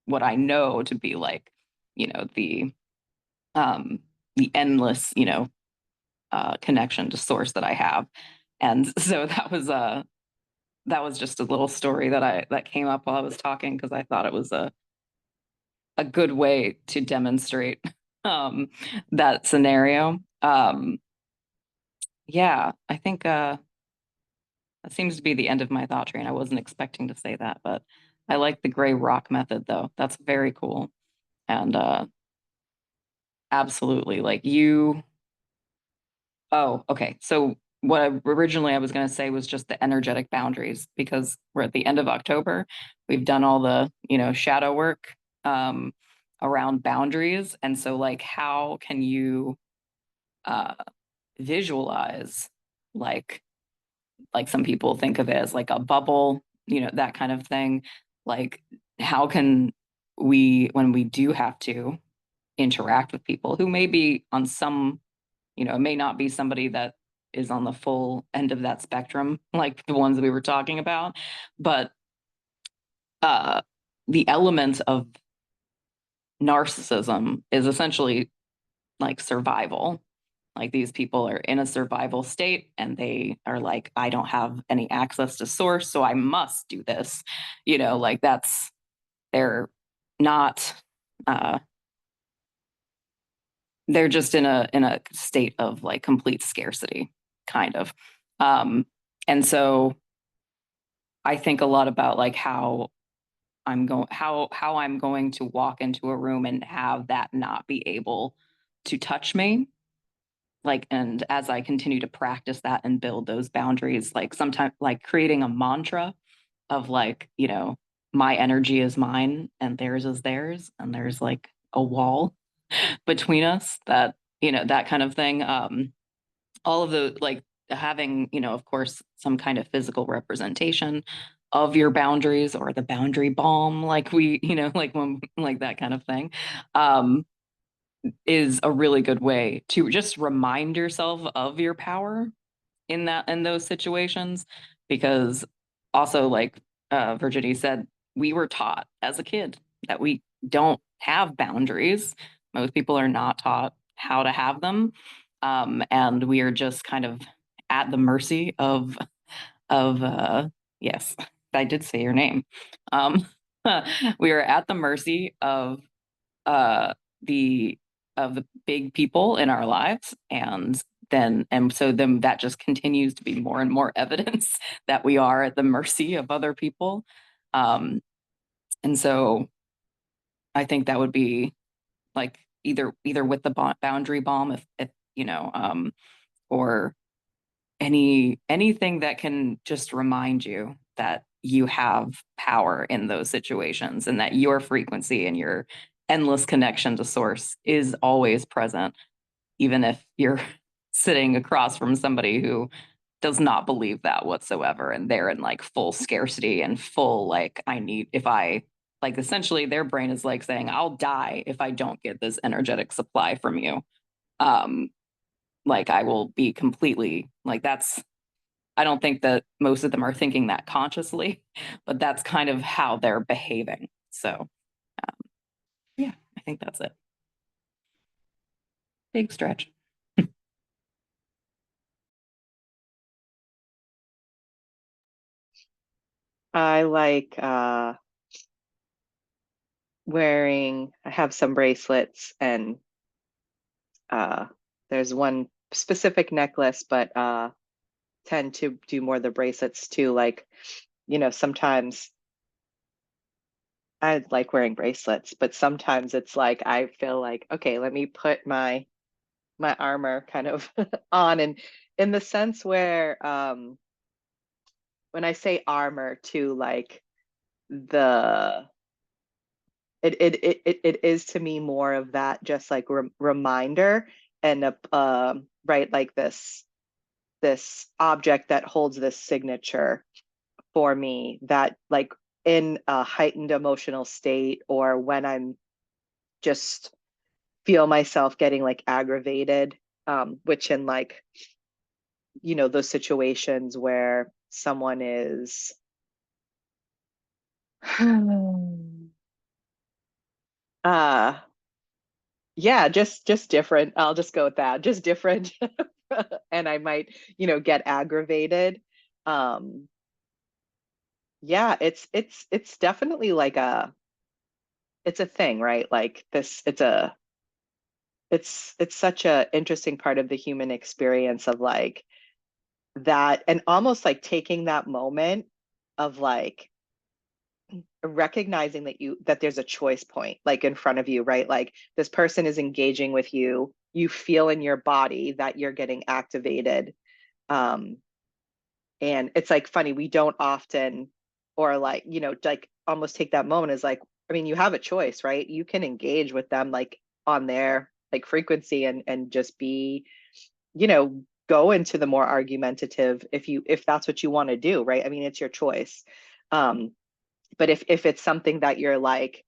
what I know to be like, the endless, connection to source that I have. And so that was just a little story that came up while I was talking, because I thought it was a good way to demonstrate that scenario. Yeah, I think that seems to be the end of my thought train. I wasn't expecting to say that, but I like the gray rock method though. That's very cool. And absolutely, like you. Oh, okay. So what originally I was going to say was just the energetic boundaries, because we're at the end of October. We've done all the, shadow work um, around boundaries. And so like, how can you uh, visualize like some people think of it as like a bubble, that kind of thing. Like, how can we, when we do have to interact with people who may be on some, it may not be somebody that is on the full end of that spectrum, like the ones that we were talking about, but uh, the element of narcissism is essentially like survival. Like these people are in a survival state and they are like, I don't have any access to source, so I must do this. Like they're not they're just in a state of like complete scarcity, kind of. And so I think a lot about like how I'm going to walk into a room and have that not be able to touch me. Like, and as I continue to practice that and build those boundaries, like sometimes like creating a mantra of like, my energy is mine and theirs is theirs, and there's like a wall between us, that, that kind of thing. All of the like having, of course, some kind of physical representation of your boundaries, or the boundary balm, like we, like when, like that kind of thing. Is a really good way to just remind yourself of your power in those situations, because also, like Virginie said, we were taught as a kid that we don't have boundaries. Most people are not taught how to have them, and we are just kind of at the mercy of yes, I did say your name. um we are at the mercy uh the of the big people in our lives, and so then that just continues to be more and more evidence that we are at the mercy of other people. And so I think that would be like either with the boundary bomb, if or anything that can just remind you that you have power in those situations, and that your frequency and your endless connection to source is always present, even if you're sitting across from somebody who does not believe that whatsoever, and they're in like full scarcity and full like, I need, if I like, essentially their brain is like saying, I'll die if I don't get this energetic supply from you. um like I will be completely like, that's, I don't think that most of them are thinking that consciously, but that's kind of how they're behaving. So yeah, I think that's it. Big stretch. I like I have some bracelets, and there's one specific necklace, but tend to do more of the bracelets too. Like, sometimes I like wearing bracelets, but sometimes it's like I feel like, okay, let me put my armor kind of on, and in the sense where when I say armor too, like the it is to me more of that, just like reminder, and right, like this object that holds this signature for me, that like in a heightened emotional state, or when I'm just feel myself getting like aggravated, which in like, those situations where someone is Yeah, just different. I'll just go with that. Just different. And I might, get aggravated. Um, yeah, it's definitely like it's a thing, right? Like this, it's such a interesting part of the human experience of like that, and almost like taking that moment of like recognizing that there's a choice point like in front of you, right? Like this person is engaging with you, you feel in your body that you're getting activated. um and it's like funny, we don't often, or like, like almost take that moment as like, I mean, you have a choice, right? You can engage with them like on their like frequency, and just be, go into the more argumentative if that's what you want to do, right? I mean, it's your choice. But if it's something that you're like,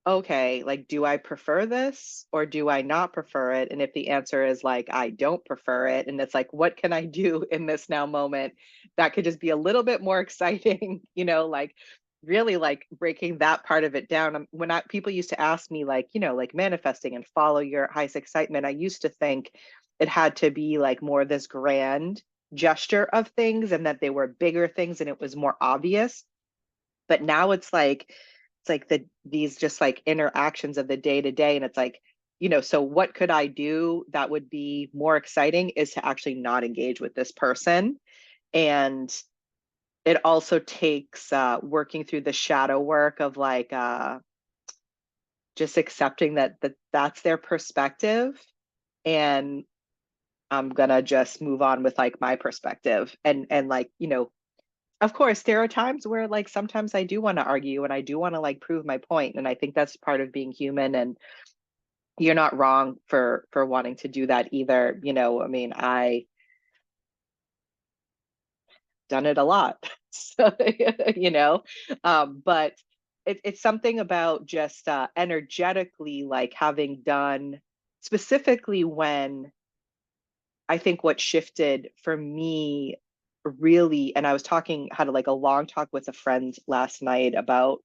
okay, like, do I prefer this or do I not prefer it? And if the answer is like, I don't prefer it, and it's like, what can I do in this now moment that could just be a little bit more exciting, like really like breaking that part of it down. When people used to ask me like, like manifesting and follow your highest excitement, I used to think it had to be like more this grand gesture of things and that they were bigger things and it was more obvious. But now it's like these just like interactions of the day to day, and it's like, so what could I do that would be more exciting is to actually not engage with this person. And it also takes working through the shadow work of like just accepting that's their perspective, and I'm gonna just move on with like my perspective. And like, of course, there are times where like sometimes I do want to argue and I do want to like prove my point, and I think that's part of being human. And you're not wrong for wanting to do that either. I mean, I done it a lot, so but it's something about just energetically like having done, specifically when I think what shifted for me really, and I was had like a long talk with a friend last night about,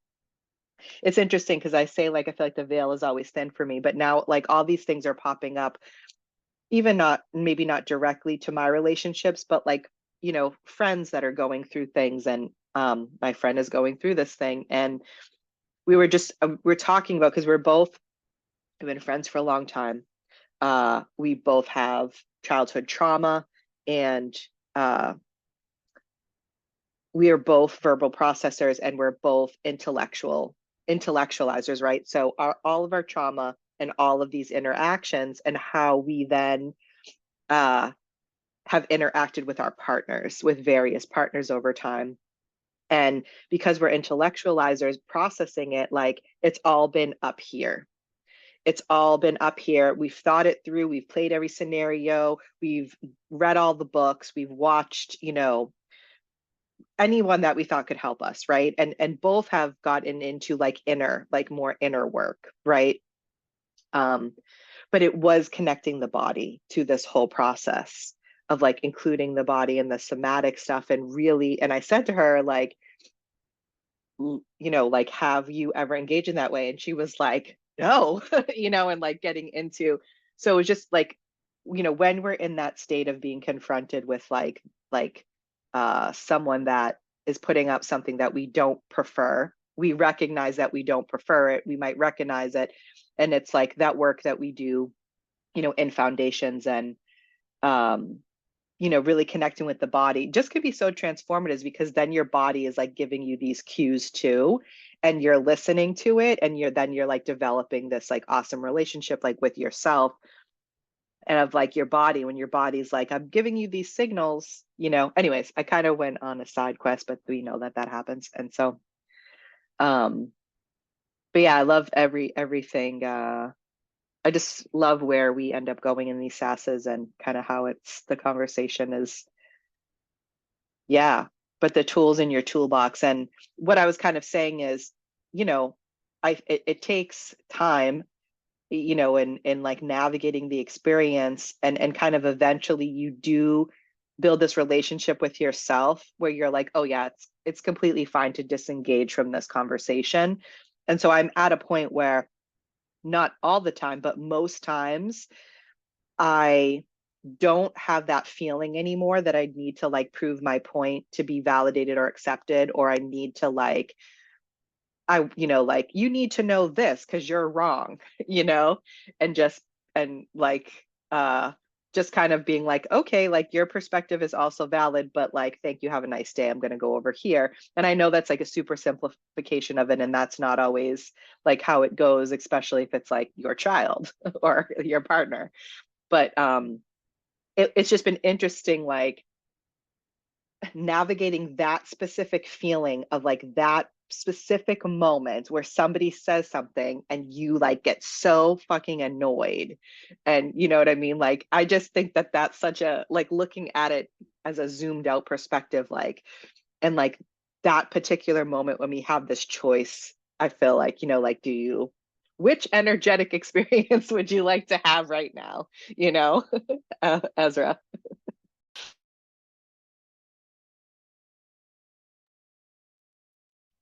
it's interesting because I say like I feel like the veil is always thin for me, but now like all these things are popping up, even not maybe not directly to my relationships, but like, friends that are going through things. And my friend is going through this thing, and we're talking about, because we're both have been friends for a long time. We both have childhood trauma, and we are both verbal processors, and we're both intellectualizers, right? So all of our trauma and all of these interactions, and how we then have interacted with our partners, with various partners over time. And because we're intellectualizers processing it, like it's all been up here. It's all been up here. We've thought it through. We've played every scenario. We've read all the books. We've watched, anyone that we thought could help us, right? And both have gotten into like more inner work, right? um but it was connecting the body to this whole process of like including the body and the somatic stuff. And really, and I said to her like, like, have you ever engaged in that way? And she was like, no. And like getting into, so it was just like, when we're in that state of being confronted with like someone that is putting up something that we don't prefer, we recognize that we don't prefer it, we might recognize it. And it's like that work that we do, in foundations, and um really connecting with the body just could be so transformative, because then your body is like giving you these cues too, and you're listening to it, and you're like developing this like awesome relationship like with yourself, and of like your body, when your body's like, I'm giving you these signals. Anyways, I kind of went on a side quest, but we know that happens. And so um but yeah, I love everything. I just love where we end up going in these sasses, and kind of how the conversation is. Yeah, but the tools in your toolbox. And what I was kind of saying is, you know, it takes time, in like navigating the experience, and kind of eventually you do build this relationship with yourself where you're like, oh yeah, it's completely fine to disengage from this conversation. And so I'm at a point where not all the time, but most times I don't have that feeling anymore that I need to like prove my point to be validated or accepted, or I need to like, like, you need to know this because you're wrong, and like, uh, just kind of being like, okay, like your perspective is also valid, but like, thank you, have a nice day. I'm going to go over here. And I know that's like a super simplification of it. And that's not always like how it goes, especially if it's like your child or your partner. But it's just been interesting, like navigating that specific feeling of like that specific moment where somebody says something and you like get so fucking annoyed. And you know what I mean? Like, I just think that that's such a, like, looking at it as a zoomed out perspective, like, and like that particular moment when we have this choice, I feel like, like, which energetic experience would you like to have right now? Ezra.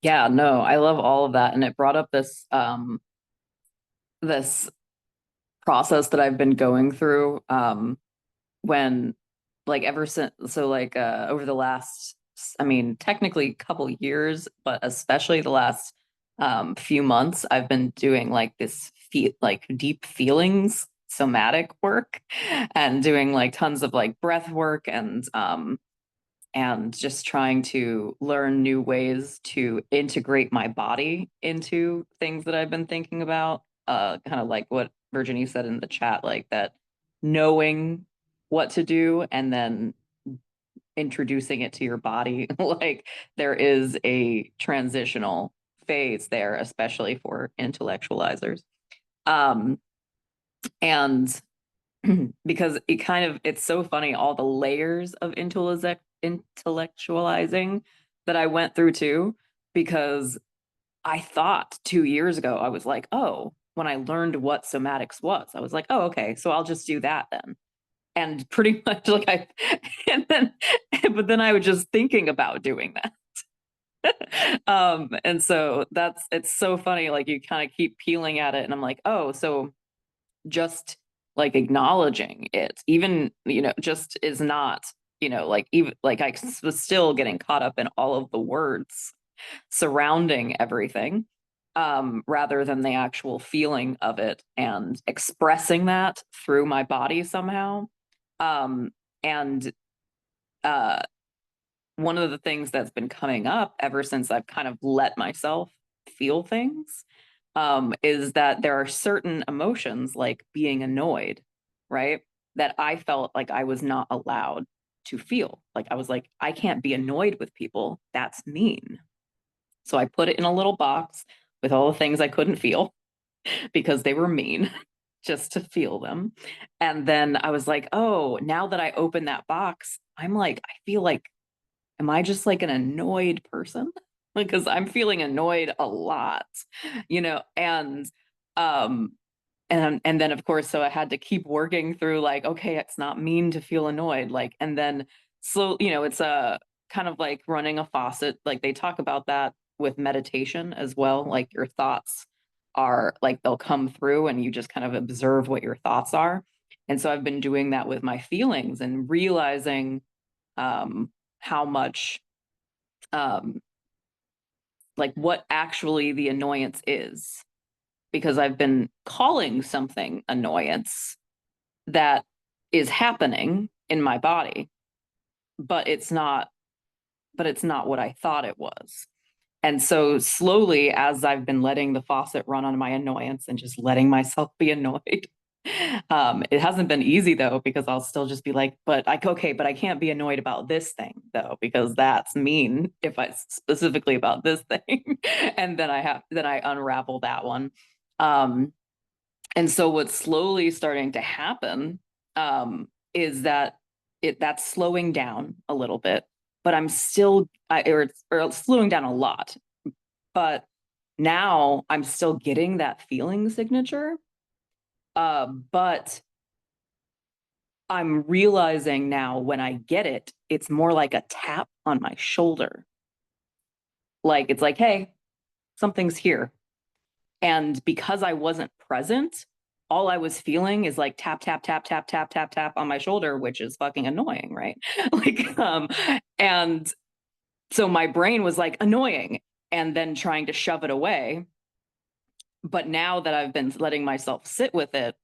Yeah, no, I love all of that. And it brought up this process that I've been going through when like ever since, so like over the last, I mean, technically couple years, but especially the last few months, I've been doing like this like deep feelings somatic work and doing like tons of like breath work and just trying to learn new ways to integrate my body into things that I've been thinking about. Kind of like what Virginie said in the chat, like that knowing what to do and then introducing it to your body. Like there is a transitional phase there, especially for intellectualizers. And because it's so funny, all the layers of intellectualizing that I went through too, because I thought 2 years ago, I was like, oh, when I learned what somatics was, I was like, oh, okay, so I'll just do that then. And pretty much like but then I was just thinking about doing that. And so it's so funny, like you kind of keep peeling at it and I'm like, oh, so just like acknowledging it, even, just is not, like even like I was still getting caught up in all of the words surrounding everything, rather than the actual feeling of it and expressing that through my body somehow. And uh, one of the things that's been coming up ever since I've kind of let myself feel things, is that there are certain emotions like being annoyed, right? That I felt like I was not allowed to feel. Like I was like, I can't be annoyed with people. That's mean. So I put it in a little box with all the things I couldn't feel because they were mean, just to feel them. And then I was like, oh, now that I open that box, I'm like, I feel like, am I just like an annoyed person? Because I'm feeling annoyed a lot, and um and then of course, so I had to keep working through like, okay, it's not mean to feel annoyed, like, and then slow, it's a kind of like running a faucet, like they talk about that with meditation as well, like your thoughts are like they'll come through and you just kind of observe what your thoughts are. And so I've been doing that with my feelings and realizing how much um like what actually the annoyance is, because I've been calling something annoyance that is happening in my body, but it's not what I thought it was. And so slowly, as I've been letting the faucet run on my annoyance and just letting myself be annoyed, it hasn't been easy though, because I'll still just be like, okay, but I can't be annoyed about this thing though, because that's mean if I specifically about this thing. And then I unravel that one. And so what's slowly starting to happen, is that that's slowing down a little bit, but I'm still, or slowing down a lot, but now I'm still getting that feeling signature. But I'm realizing now when I get it, it's more like a tap on my shoulder. Like, it's like, hey, something's here. And because I wasn't present, all I was feeling is like tap, tap, tap, tap, tap, tap, tap on my shoulder, which is fucking annoying, right? Like, and so my brain was like annoying and then trying to shove it away. But now that I've been letting myself sit with it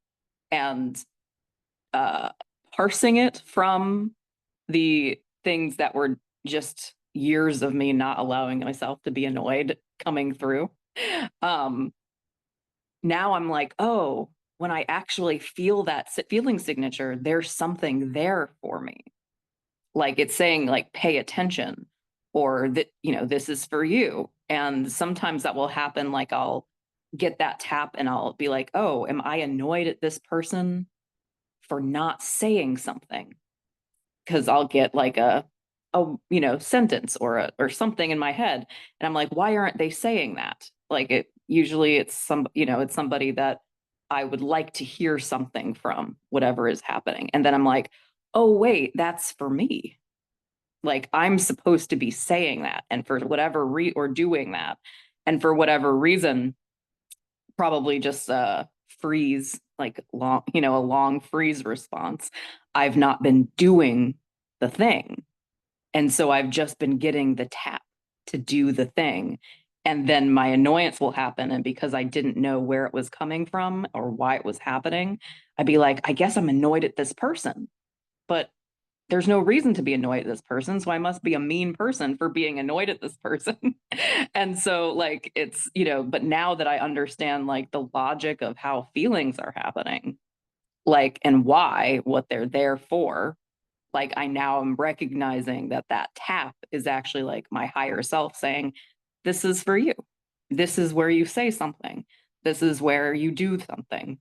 and parsing it from the things that were just years of me not allowing myself to be annoyed coming through, now I'm like, oh, when I actually feel that feeling signature, there's something there for me. Like it's saying, like, pay attention, or that, this is for you. And sometimes that will happen. Like I'll get that tap and I'll be like, oh, am I annoyed at this person for not saying something? Because I'll get like a sentence or something in my head, and I'm like, why aren't they saying that? Like usually it's it's somebody that I would like to hear something from, whatever is happening. And then I'm like, oh wait, that's for me. Like I'm supposed to be saying that, and for whatever or doing that, and for whatever reason, probably just freeze, like long, a long freeze response. I've not been doing the thing. And so I've just been getting the tap to do the thing. And then my annoyance will happen. And because I didn't know where it was coming from or why it was happening, I'd be like, I guess I'm annoyed at this person. But there's no reason to be annoyed at this person. So I must be a mean person for being annoyed at this person. And so, like, it's, but now that I understand, like, the logic of how feelings are happening, like, and why, what they're there for, like, I now am recognizing that that tap is actually like my higher self saying, this is for you. This is where you say something. This is where you do something.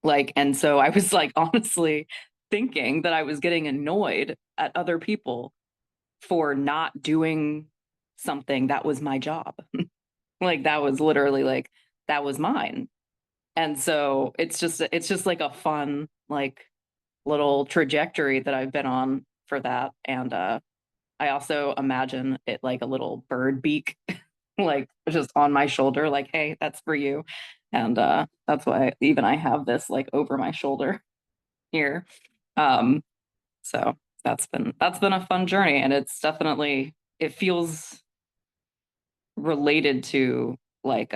Like, and so I was like, honestly thinking that I was getting annoyed at other people for not doing something that was my job. Like, that was literally like, that was mine. And so it's just like a fun, like, little trajectory that I've been on for that. And I also imagine it like a little bird beak, like just on my shoulder, like, hey, that's for you. And that's why even I have this like over my shoulder here. Um, so that's been a fun journey, and it's definitely, it feels related to like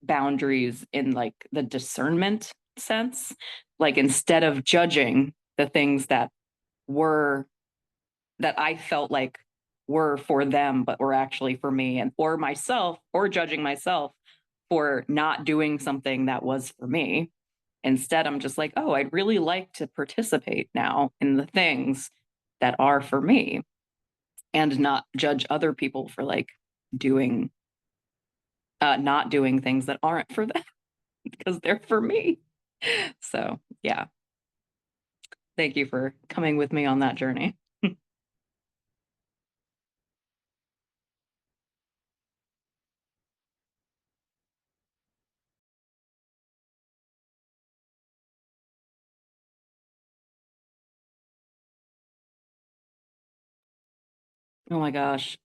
boundaries in like the discernment sense. Like instead of judging the things were that I felt like were for them, but were actually for me, and or myself, or judging myself for not doing something that was for me. Instead, I'm just like, oh, I'd really like to participate now in the things that are for me, and not judge other people for like doing, not doing things that aren't for them because they're for me. So, yeah. Thank you for coming with me on that journey. Oh my gosh,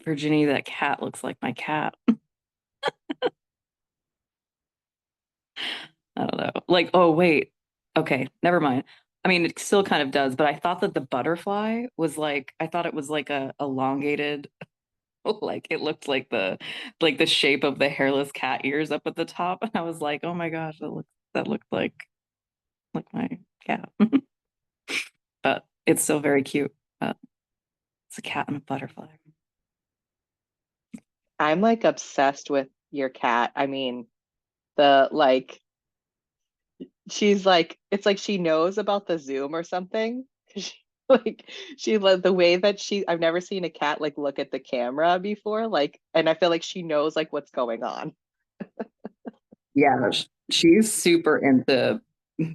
Virginie, that cat looks like my cat. I don't know. Like, oh, wait. Okay, never mind. I mean, it still kind of does, but I thought that the butterfly was like, I thought it was like a elongated, like it looked like the shape of the hairless cat ears up at the top. And I was like, oh my gosh, that looked like my cat. But it's still very cute. But it's a cat and a butterfly. I'm like obsessed with your cat. I mean, the like she's like, it's like she knows about the Zoom or something. Like the way that I've never seen a cat like look at the camera before, like, and I feel like she knows like what's going on. Yeah, she's super into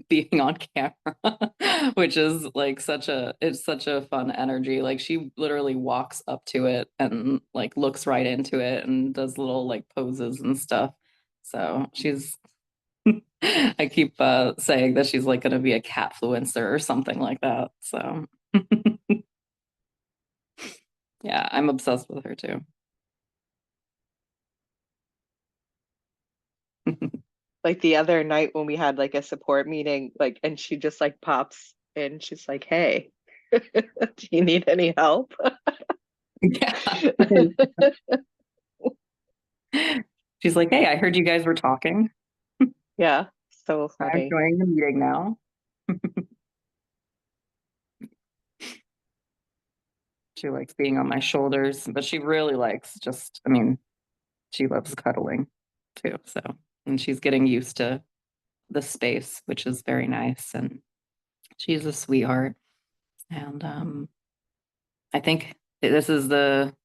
being on camera, which is like it's such a fun energy. Like she literally walks up to it and like looks right into it and does little like poses and stuff. So she's I keep saying that she's like going to be a catfluencer or something like that. So yeah, I'm obsessed with her too. Like the other night when we had like a support meeting, like, and she just like pops in, she's like, "Hey, do you need any help?" Yeah. She's like, "Hey, I heard you guys were talking. Yeah, so I'm funny. joining the meeting now." She likes being on my shoulders, but she really likes just, I mean, she loves cuddling too. So, and she's getting used to the space, which is very nice. And she's a sweetheart. And I think this is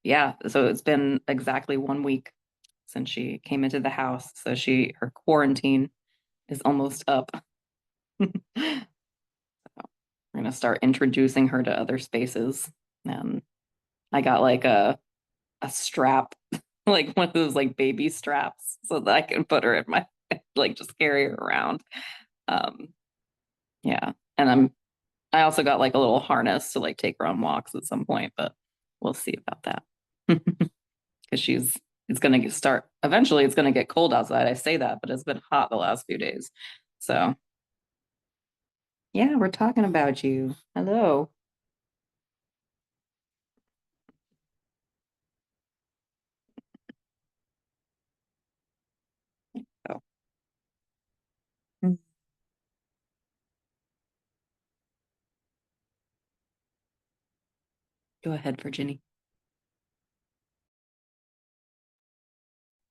yeah, so it's been exactly 1 week since she came into the house. So her quarantine is almost up. We're gonna start introducing her to other spaces. And I got like a strap, like one of those like baby straps, so that I can put her in my like just carry her around. Um, yeah, and I also got like a little harness to like take her on walks at some point, but we'll see about that because it's gonna start eventually. It's gonna get cold outside. I say that, but it's been hot the last few days. So yeah, we're talking about you. Hello. Oh. Go ahead, Virginie.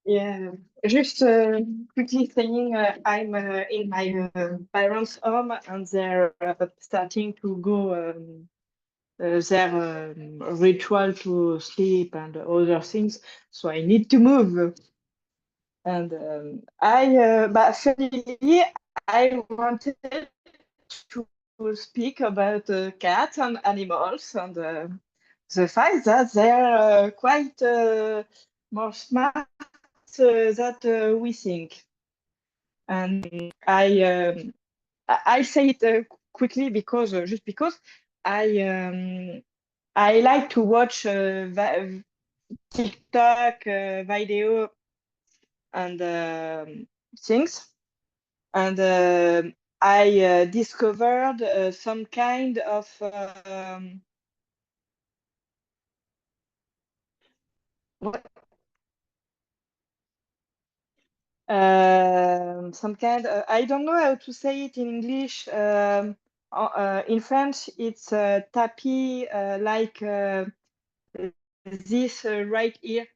Yeah, just quickly saying I'm in my parents' home and they're starting to go their ritual to sleep and other things. So I need to move. And but suddenly I wanted to speak about cats and animals and the fact that they're quite more smart that we think. And I say it quickly because just because I like to watch TikTok video and things, and I discovered some kind of some kind. I don't know how to say it in English. In French, it's tapis like this right here.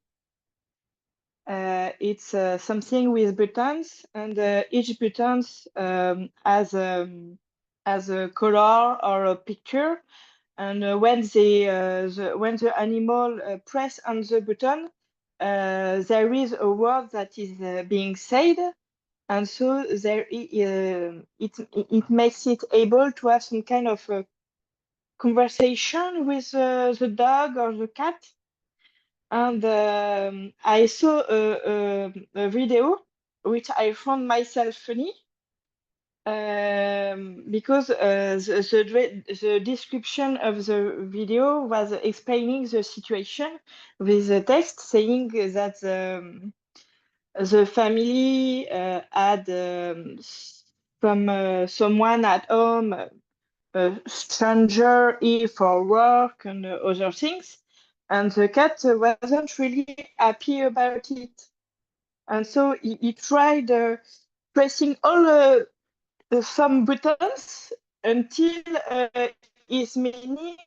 It's something with buttons, and each buttons has a color or a picture. And when when the animal press on the button, there is a word that is being said, and so it makes it able to have some kind of conversation with the dog or the cat. And I saw a video which I found myself funny because the description of the video was explaining the situation with a text saying that the family had someone at home, a stranger here for work and other things, and the cat wasn't really happy about it. And so he tried pressing all some buttons until his meaning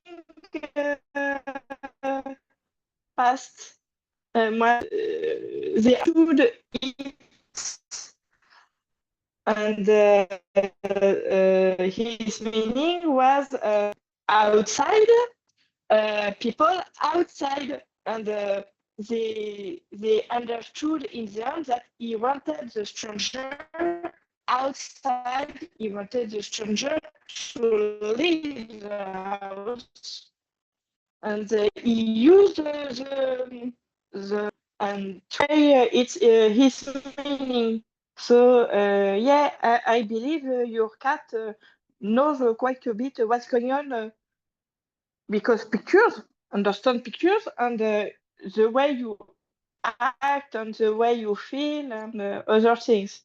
passed. They should eat, and his meaning was outside, people outside, and they understood in the end that he wanted the stranger outside. He wanted the stranger to leave the house, and he used the and try it's his meaning. So yeah, I believe your cat knows quite a bit what's going on because pictures, understand pictures, and the way act and the way you feel and other things.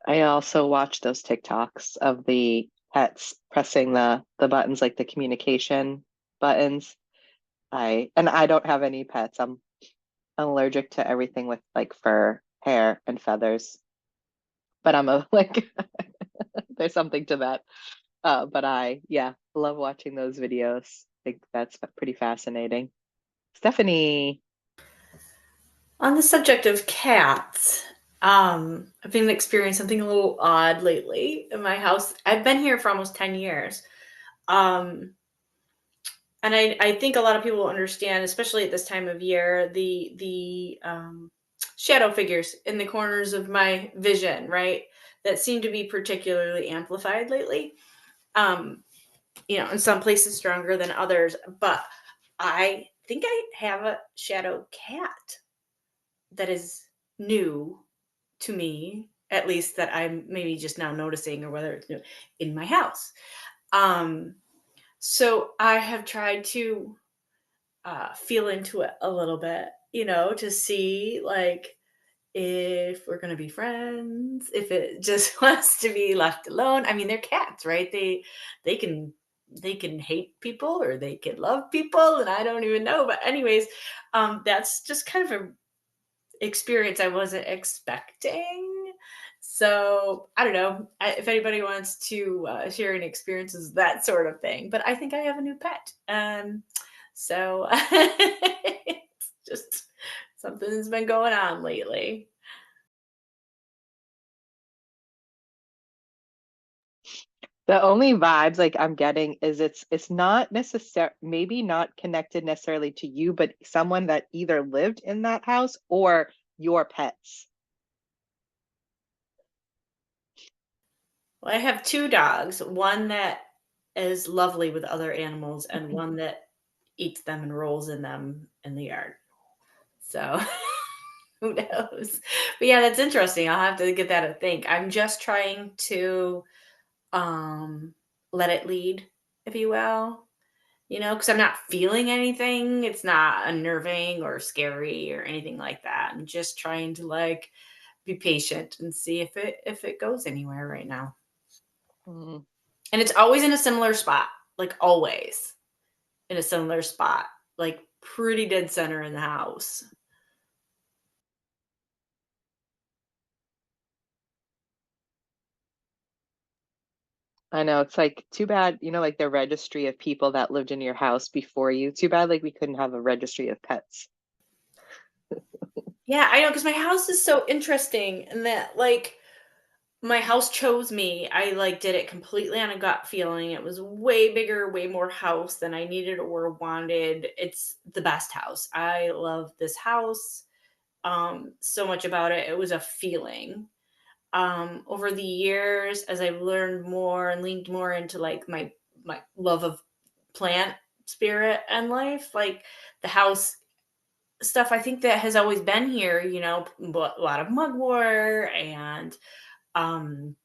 I also watch those TikToks of the pets pressing the buttons, like the communication buttons. I don't have any pets. I'm allergic to everything with like fur, hair, and feathers. But I'm a like there's something to that. But I yeah, love watching those videos. I think that's pretty fascinating. Stephanie. On the subject of cats, I've been experiencing something a little odd lately in my house. I've been here for almost 10 years. Um, and I think a lot of people will understand, especially at this time of year, the shadow figures in the corners of my vision, right? That seem to be particularly amplified lately. Um, in some places stronger than others. But I think I have a shadow cat that is new to me, at least that I'm maybe just now noticing, or whether it's new in my house. Um, so I have tried to feel into it a little bit, to see like if we're gonna be friends, if it just wants to be left alone. I mean, they're cats, right? They can they can hate people or they can love people, and I don't even know. But anyways, that's just kind of a experience I wasn't expecting. So I don't know if anybody wants to share any experiences, that sort of thing. But I think I have a new pet. So it's just something that's been going on lately. The only vibes like I'm getting is it's not necessary, maybe not connected necessarily to you, but someone that either lived in that house or your pets. Well, I have two dogs, one that is lovely with other animals, and one that eats them and rolls in them in the yard. So who knows? But yeah, that's interesting. I'll have to get that to think. I'm just trying to um let it lead, if you will, because I'm not feeling anything. It's not unnerving or scary or anything like that. I'm just trying to like be patient and see if it goes anywhere right now. Mm. And it's always in a similar spot, like always in a similar spot, like pretty dead center in the house. I know it's like too bad, like the registry of people that lived in your house before you. Too bad like we couldn't have a registry of pets. Yeah, I know, because my house is so interesting and that like my house chose me. I like did it completely on a gut feeling. It was way bigger, way more house than I needed or wanted. It's the best house. I love this house. So much about it. It was a feeling. Over the years, as I've learned more and leaned more into like my love of plant spirit and life, like the house stuff, I think that has always been here, but a lot of mugwort and um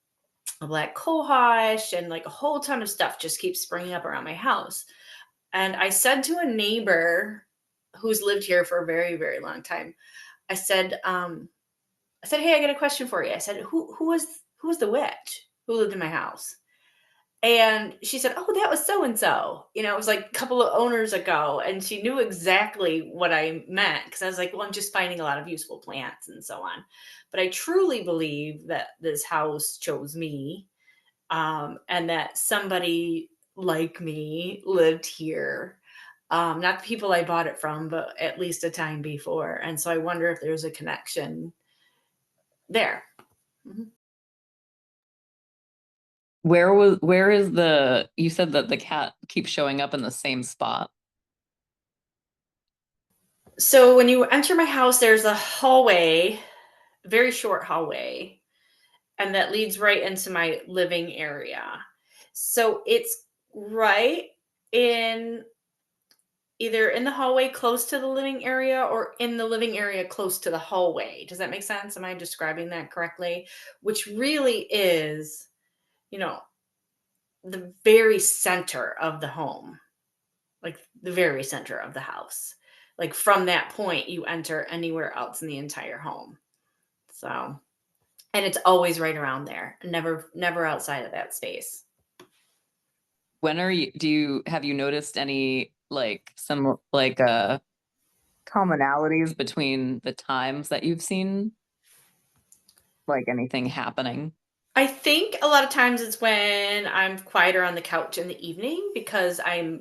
a black cohosh and like a whole ton of stuff just keeps springing up around my house. And I said to a neighbor who's lived here for a very, very long time, I said, hey, I got a question for you. I said, who was the witch who lived in my house? And she said, oh, that was so and so. It was like a couple of owners ago. And she knew exactly what I meant because I was like, well, I'm just finding a lot of useful plants and so on. But I truly believe that this house chose me, and that somebody like me lived here. Not the people I bought it from, but at least a time before. And so I wonder if there's a connection there. Mhm. Where is you said that the cat keeps showing up in the same spot? So when you enter my house, there's a hallway, very short hallway, and that leads right into my living area. So it's right in either in the hallway close to the living area or in the living area close to the hallway. Does that make sense? Am I describing that correctly? Which really is, you know, the very center of the home, like the very center of the house. Like from that point, you enter anywhere else in the entire home. So, and it's always right around there, never outside of that space. When are you, have you noticed any like some like commonalities between the times that you've seen like anything happening? I think a lot of times it's when I'm quieter on the couch in the evening because I'm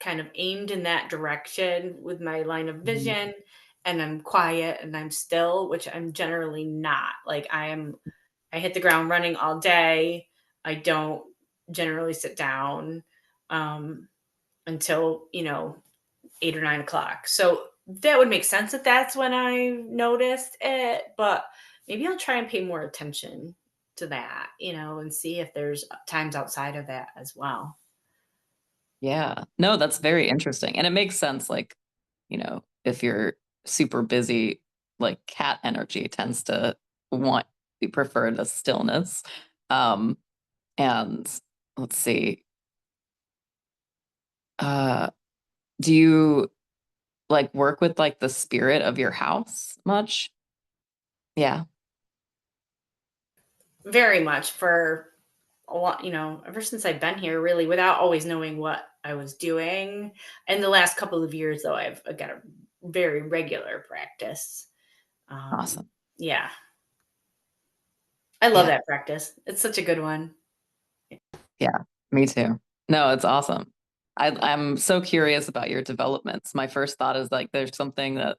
kind of aimed in that direction with my line of vision and I'm quiet and I'm still, which I'm generally not. Like I hit the ground running all day. I don't generally sit down um until, 8 or 9 o'clock. So that would make sense that that's when I noticed it, but maybe I'll try and pay more attention to that, and see if there's times outside of that as well. Yeah. No, that's very interesting. And it makes sense, like, if you're super busy, like cat energy tends to want be prefer the stillness. Um, and let's see. Uh, do you like work with like the spirit of your house much? Yeah. Very much for a lot, ever since I've been here, really, without always knowing what I was doing. In the last couple of years, though, I've got a very regular practice. Awesome. Yeah, I love Yeah. that practice. It's such a good one. Yeah, me too. No, it's awesome. I'm so curious about your developments. My first thought is like there's something that,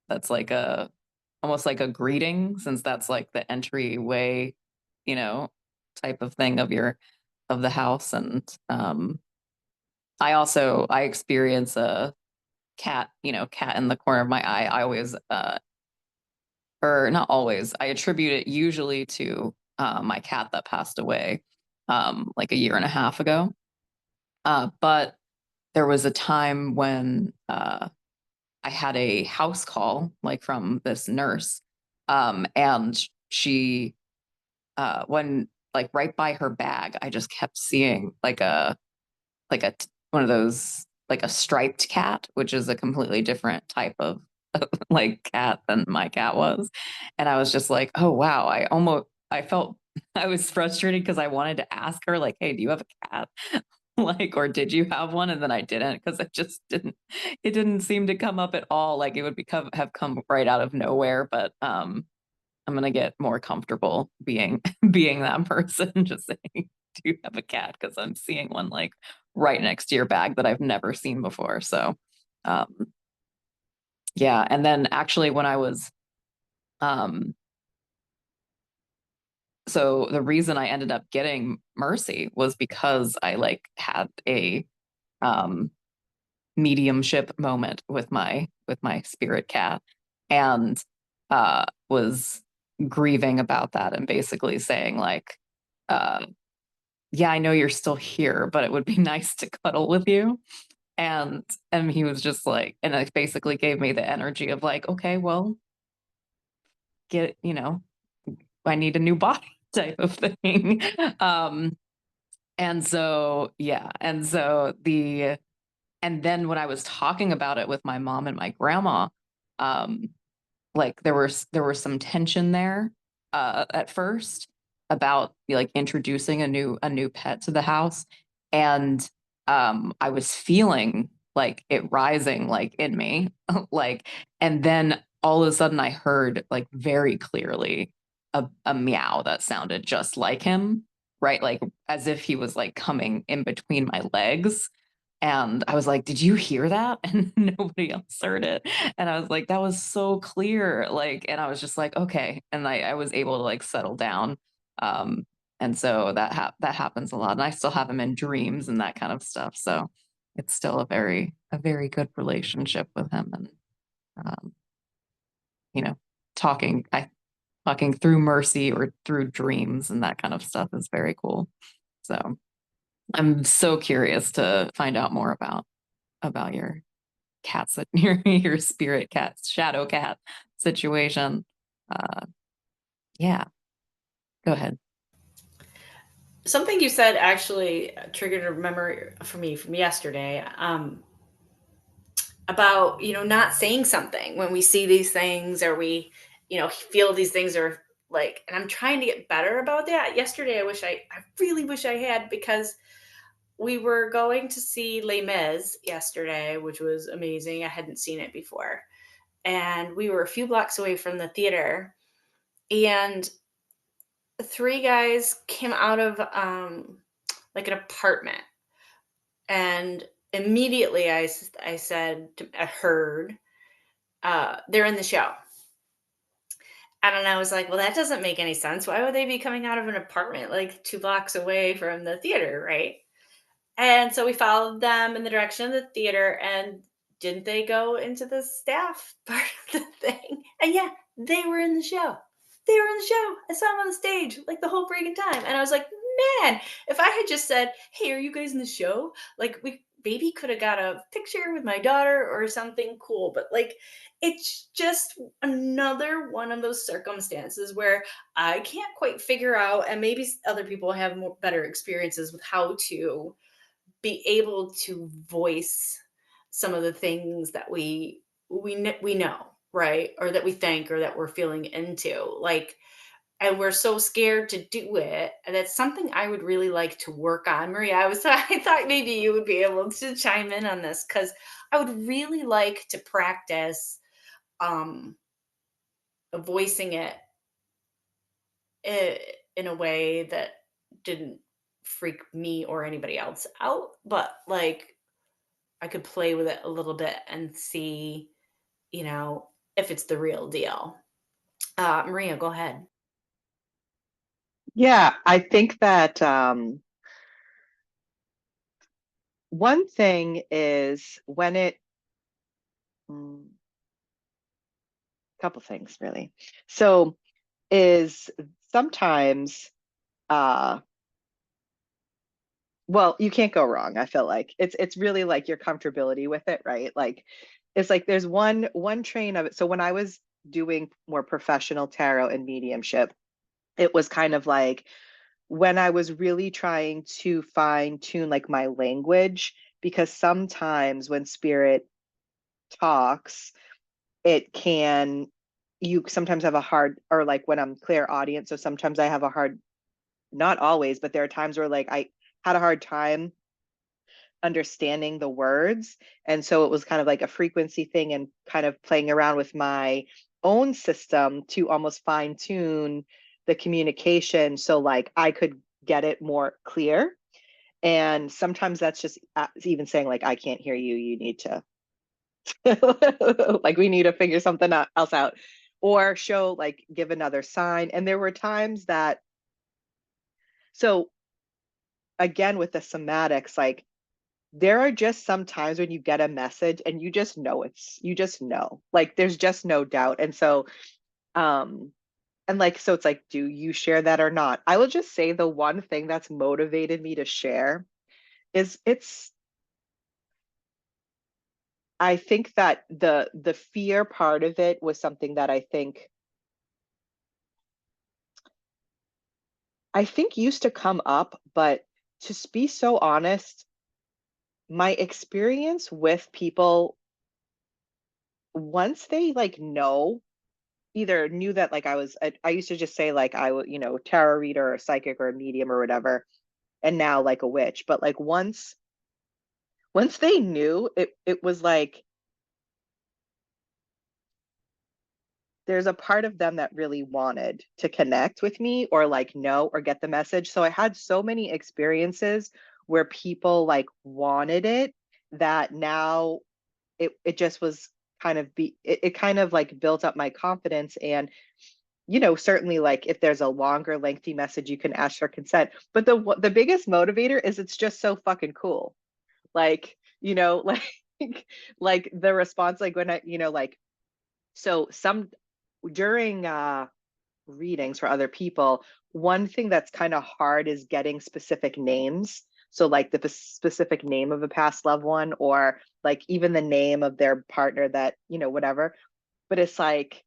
that's like a almost like a greeting, since that's like the entryway, you know, type of thing of the house. And I experience a cat, cat in the corner of my eye. I always or not always, I attribute it usually to my cat that passed away like a year and a half ago. But there was a time when I had a house call, like from this nurse, and she, when like right by her bag, I just kept seeing one of those like a striped cat, which is a completely different type of like cat than my cat was, and I was just like, oh wow, I felt I was frustrated because I wanted to ask her like, hey, do you have a cat? Like, or did you have one? And then I didn't, because it didn't seem to come up at all. Like it would have come right out of nowhere. But I'm gonna get more comfortable being being that person, just saying, do you have a cat? Because I'm seeing one like right next to your bag that I've never seen before. So um yeah. And then actually when I was um so the reason I ended up getting Mercy was because I like had a um mediumship moment with my spirit cat, and was grieving about that and basically saying like, yeah, I know you're still here, but it would be nice to cuddle with you. And he was just like, and it basically gave me the energy of like, okay, well, get, I need a new body type of thing. um and so yeah, and then when I was talking about it with my mom and my grandma, um, like there was some tension there at first about like introducing a new pet to the house. And I was feeling like it rising like in me, like, and then all of a sudden I heard like very clearly a meow that sounded just like him, right? Like as if he was like coming in between my legs. And I was like, did you hear that? And nobody else heard it. And I was like, that was so clear. Like, and I was just like, okay. And I was able to like settle down. Um, and so that happens a lot. And I still have him in dreams and that kind of stuff. So it's still a very good relationship with him. And um, you know, talking through Mercy or through dreams and that kind of stuff is very cool. So I'm so curious to find out more about about your cats, your spirit cat, shadow cat situation. Yeah, go ahead. Something you said actually triggered a memory for me from yesterday, about, not saying something when we see these things, or we, feel these things, are like, and I'm trying to get better about that. Yesterday, I really wish I had, because we were going to see Les Mis yesterday, which was amazing. I hadn't seen it before. And we were a few blocks away from the theater, and three guys came out of like an apartment, and immediately I said, I heard, they're in the show. And I was like, well, that doesn't make any sense. Why would they be coming out of an apartment like 2 blocks away from the theater, right? And so we followed them in the direction of the theater, and didn't they go into the staff part of the thing? And yeah, they were in the show. They were in the show. I saw them on the stage like the whole freaking time. And I was like, man, if I had just said, hey, are you guys in the show? Like, we maybe could have got a picture with my daughter or something cool. But like, it's just another one of those circumstances where I can't quite figure out, and maybe other people have more better experiences with how to be able to voice some of the things that we know, right? Or that we think, or that we're feeling into, like, and we're so scared to do it. And that's something I would really like to work on. Maria, I thought maybe you would be able to chime in on this, because I would really like to practice um voicing it in a way that didn't freak me or anybody else out, but like I could play with it a little bit and see, if it's the real deal. Maria, go ahead. Yeah, I think that one thing is when it, couple things really. So is sometimes, well, you can't go wrong. I feel like it's really like your comfortability with it, right? Like it's like there's one train of it. So when I was doing more professional tarot and mediumship, it was kind of like when I was really trying to fine tune like my language, because sometimes when spirit talks, it can, you sometimes have a hard, or like when I'm clear audience, so sometimes I have a hard, not always, but there are times where like I had a hard time understanding the words. And so it was kind of like a frequency thing, and kind of playing around with my own system to almost fine tune the communication so like I could get it more clear. And sometimes that's just even saying like, I can't hear you, you need to like we need to figure something else out, or show like give another sign. And there were times that, so again with the somatics, like there are just some times when you get a message and you just know you just know, like there's just no doubt. And so and like, so it's like, do you share that or not? I will just say the one thing that's motivated me to share is I think that the fear part of it was something that I think used to come up. But to be so honest, my experience with people, once they like know, either knew that like I used to just say like I would, tarot reader or psychic or a medium or whatever, and now like a witch. But like once they knew, it was like there's a part of them that really wanted to connect with me or like know or get the message. So I had so many experiences where people like wanted it, that now it just was kind of it kind of like built up my confidence. And certainly like if there's a longer lengthy message, you can ask for consent. But the biggest motivator is it's just so fucking cool. Like, like like the response, like when I, like, so some during readings for other people, one thing that's kind of hard is getting specific names. So like the specific name of a past loved one, or like even the name of their partner that, you know, whatever. But it's like,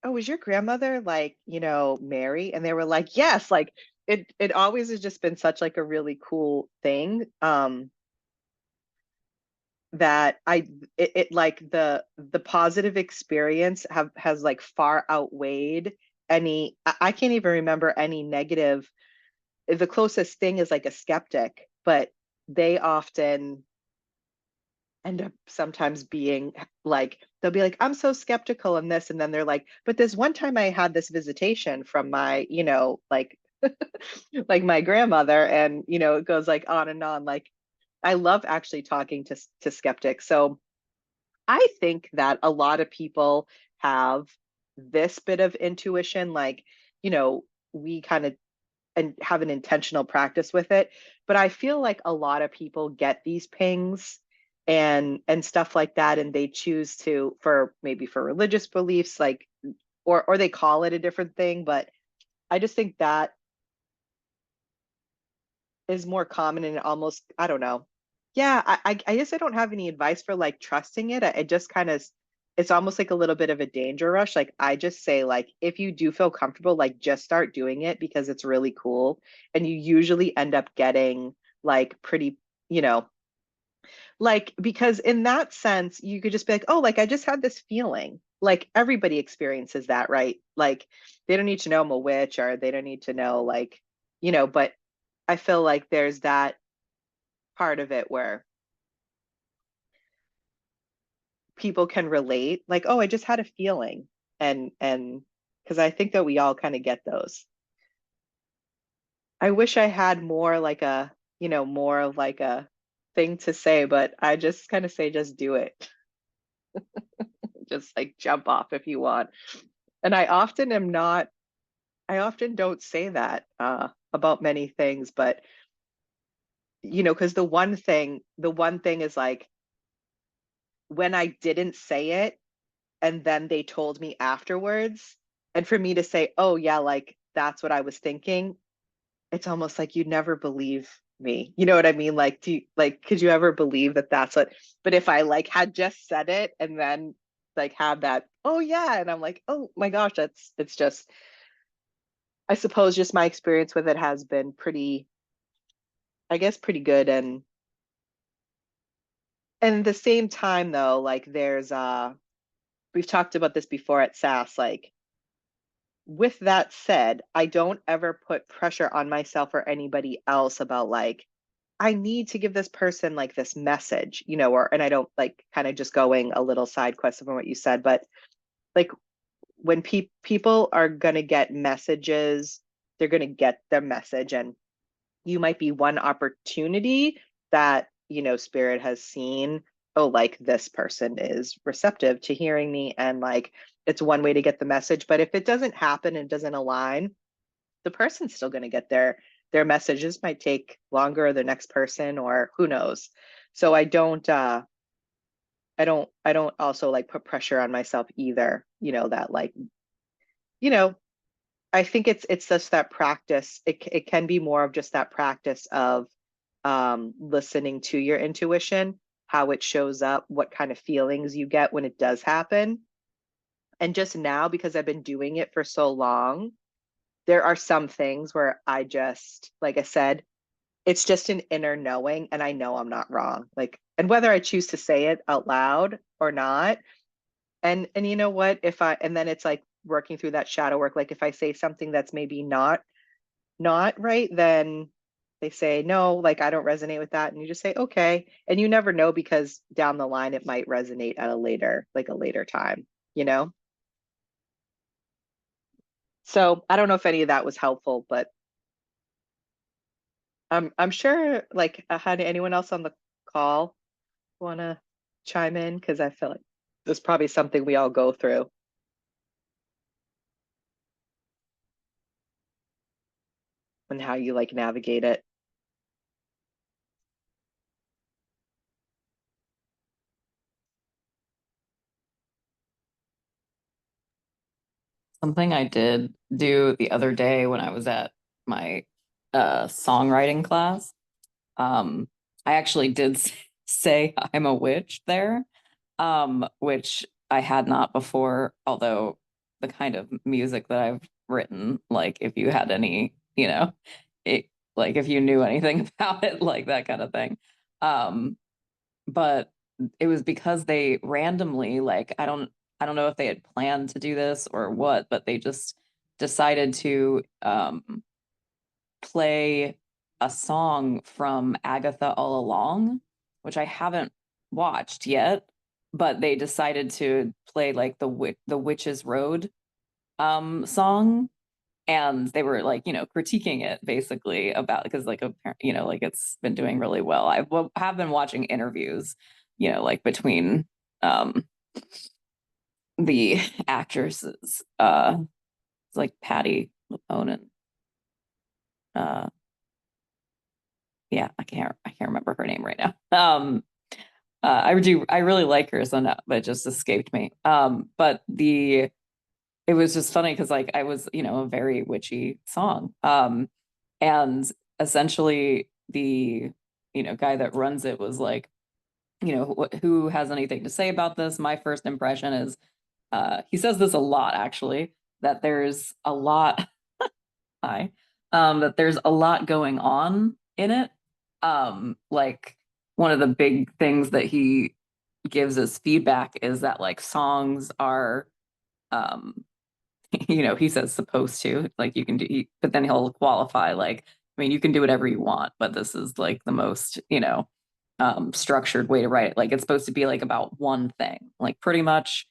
oh, was your grandmother like, you know, Mary? And they were like, yes, like it always has just been such like a really cool thing. That it like the positive experience has like far outweighed any. I can't even remember any negative. The closest thing is like a skeptic, but they often end up sometimes being like, they'll be like, I'm so skeptical in this, and then they're like, but this one time I had this visitation from my, you know, like like my grandmother, and you know, it goes like on and on. Like I love actually talking to skeptics. So I think that a lot of people have this bit of intuition, like, you know, we kind of and have an intentional practice with it. But I feel like a lot of people get these pings and stuff like that, and they choose to, for maybe for religious beliefs, like, or they call it a different thing. But I just think that is more common, and almost, I don't know. Yeah, I guess I don't have any advice for like trusting it. I just kind of, it's almost like a little bit of a danger rush. Like I just say, like, if you do feel comfortable, like just start doing it because it's really cool. And you usually end up getting like pretty, you know, like, because in that sense, you could just be like, oh, like I just had this feeling. Like everybody experiences that, right? Like they don't need to know I'm a witch, or they don't need to know, like, you know, but I feel like there's that part of it where people can relate, like, oh, I just had a feeling. And because I think that we all kind of get those. I wish I had more like a, you know, more like a thing to say, but I just kind of say just do it. Just like jump off if you want. And I often am not, I often don't say that about many things, but you know, because the one thing is like when I didn't say it and then they told me afterwards, and for me to say, oh yeah, like that's what I was thinking, it's almost like you never believe me, you know what I mean? Like do you, like could you ever believe that that's what, but if I like had just said it and then like had that, oh yeah, and I'm like, oh my gosh, that's, it's just, I suppose just my experience with it has been pretty, I guess pretty good. And at the same time though, like there's we've talked about this before at SASS, like with that said, I don't ever put pressure on myself or anybody else about like, I need to give this person like this message, you know, or, and I don't like, kind of just going a little side quest from what you said, but like when people are going to get messages, they're going to get their message. And you might be one opportunity that, you know, spirit has seen, oh, like this person is receptive to hearing me, and like it's one way to get the message. But if it doesn't happen and doesn't align, the person's still going to get their messages, might take longer, the next person, or who knows. So I don't also like put pressure on myself either, you know, that like, you know, I think it's just that practice. It can be more of just that practice of listening to your intuition, how it shows up, what kind of feelings you get when it does happen. And just now, because I've been doing it for so long, there are some things where I just, like I said, it's just an inner knowing, and I know I'm not wrong. Like, and whether I choose to say it out loud or not, and you know what, if I, and then it's like working through that shadow work, like if I say something that's maybe not right, then they say no, like I don't resonate with that, and you just say okay, and you never know, because down the line it might resonate at a later, like a later time, you know. So I don't know if any of that was helpful, but I'm sure, like had anyone else on the call want to chime in, because I feel like there's probably something we all go through, and how you like navigate it. Something I did do the other day when I was at my songwriting class I actually did say I'm a witch there, which I had not before, although the kind of music that I've written, like if you had any, it, like if you knew anything about it, like that kind of thing. But it was because they randomly, like, I don't know if they had planned to do this or what, but they just decided to play a song from Agatha All Along, which I haven't watched yet, but they decided to play like the Witch's Road song, and they were like, critiquing it basically about, because like like it's been doing really well. Have been watching interviews, like between um the actresses, it's like Patty LuPone and yeah, I can't remember her name right now. I really like her, so no, but it just escaped me. But it was just funny because like I was, a very witchy song. And essentially the, guy that runs it was like, who has anything to say about this? My first impression is, he says this a lot actually, that there's a lot, hi, that there's a lot going on in it. Like one of the big things that he gives as feedback is that like songs are, um, he says supposed to, like you can do, but then he'll qualify like, I mean, you can do whatever you want, but this is like the most, structured way to write it. Like it's supposed to be like about one thing, like pretty much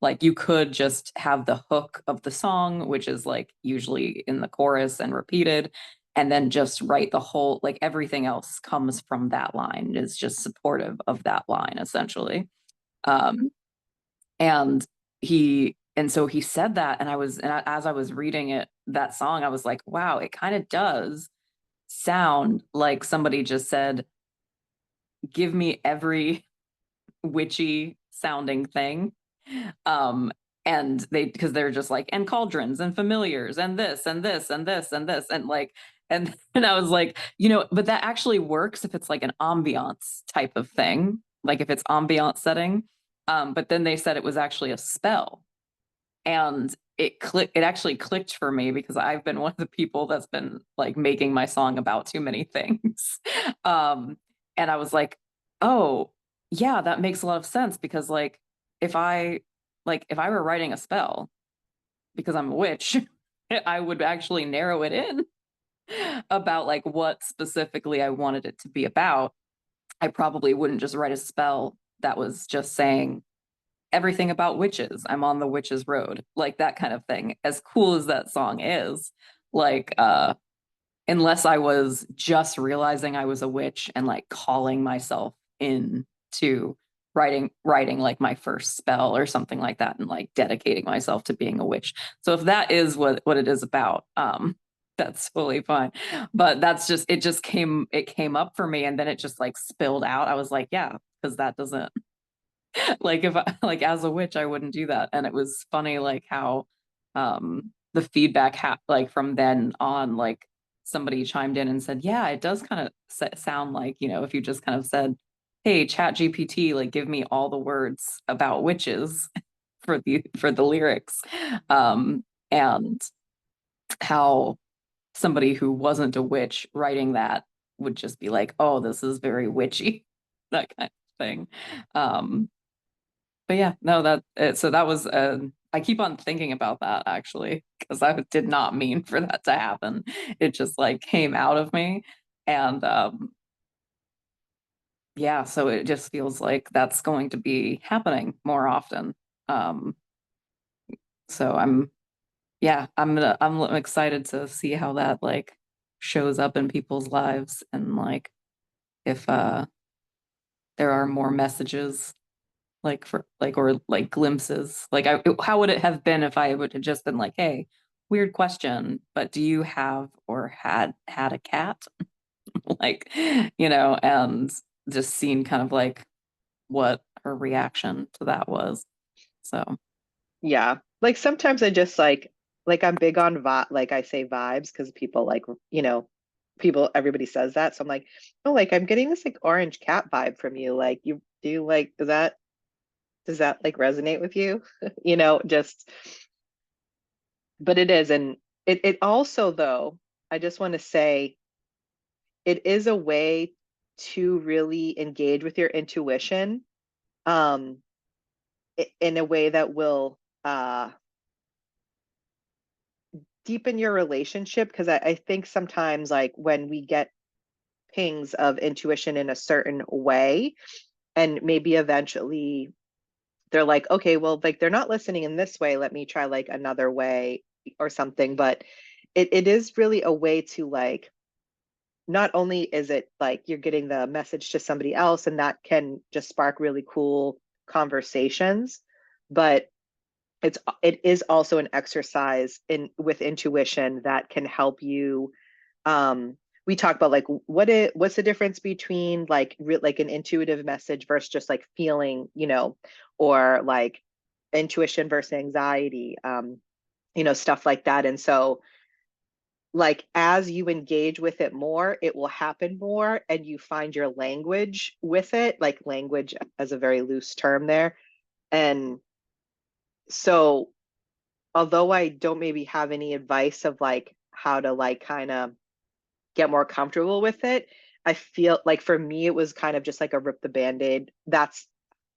like you could just have the hook of the song, which is like usually in the chorus and repeated, and then just write the whole, like everything else comes from that line, is just supportive of that line essentially. Um, and so he said that, and as I was reading it, that song, I was like, wow, it kind of does sound like somebody just said, give me every witchy sounding thing. Um, and because they're just like, and cauldrons and familiars and this and this and this and this and like, and I was like, but that actually works if it's like an ambiance type of thing, like if it's ambiance setting. But then they said it was actually a spell, and it actually clicked for me because I've been one of the people that's been like making my song about too many things. um and I was like, oh yeah, that makes a lot of sense, because like if I if I were writing a spell because I'm a witch, I would actually narrow it in about like what specifically I wanted it to be about. I probably wouldn't just write a spell that was just saying everything about witches. I'm on the witch's road, like that kind of thing. As cool as that song is, like, unless I was just realizing I was a witch and like calling myself in to writing like my first spell or something like that, and like dedicating myself to being a witch. So if that is what it is about, that's totally fine. But it came up for me, and then it just like spilled out. I was like, yeah, because that doesn't, like if I, like as a witch I wouldn't do that. And it was funny like how the feedback like from then on, like somebody chimed in and said, yeah, it does kind of sound like, if you just kind of said, hey, chat GPT, like give me all the words about witches for the lyrics. And how somebody who wasn't a witch writing that would just be like, oh, this is very witchy, that kind of thing. But yeah, no, so that was, I keep on thinking about that actually, because I did not mean for that to happen. It just like came out of me. And yeah, so it just feels like that's going to be happening more often. Um, so I'm excited to see how that like shows up in people's lives, and like if there are more messages like for like, or like glimpses, like how would it have been if I would have just been like, hey, weird question, but do you have or had a cat? Like, and just seen kind of like what her reaction to that was. So Yeah. Like sometimes I just like I'm big on like I say vibes because people like, everybody says that. So I'm like, oh, like I'm getting this like orange cat vibe from you. Like you do like, does that like resonate with you? Just, but it is. And it also though, I just want to say it is a way to really engage with your intuition, um, in a way that will deepen your relationship. Because I think sometimes like when we get pings of intuition in a certain way, and maybe eventually they're like, okay, well, like they're not listening in this way, let me try like another way or something. But it is really a way to like, not only is it like you're getting the message to somebody else and that can just spark really cool conversations, but it is also an exercise in with intuition that can help you. We talk about like what's the difference between like like an intuitive message versus just like feeling, or like intuition versus anxiety, stuff like that. And so like as you engage with it more, it will happen more and you find your language with it, like language as a very loose term there. And so although I don't maybe have any advice of like how to like kind of get more comfortable with it, I feel like for me it was kind of just like a rip the band-aid. That's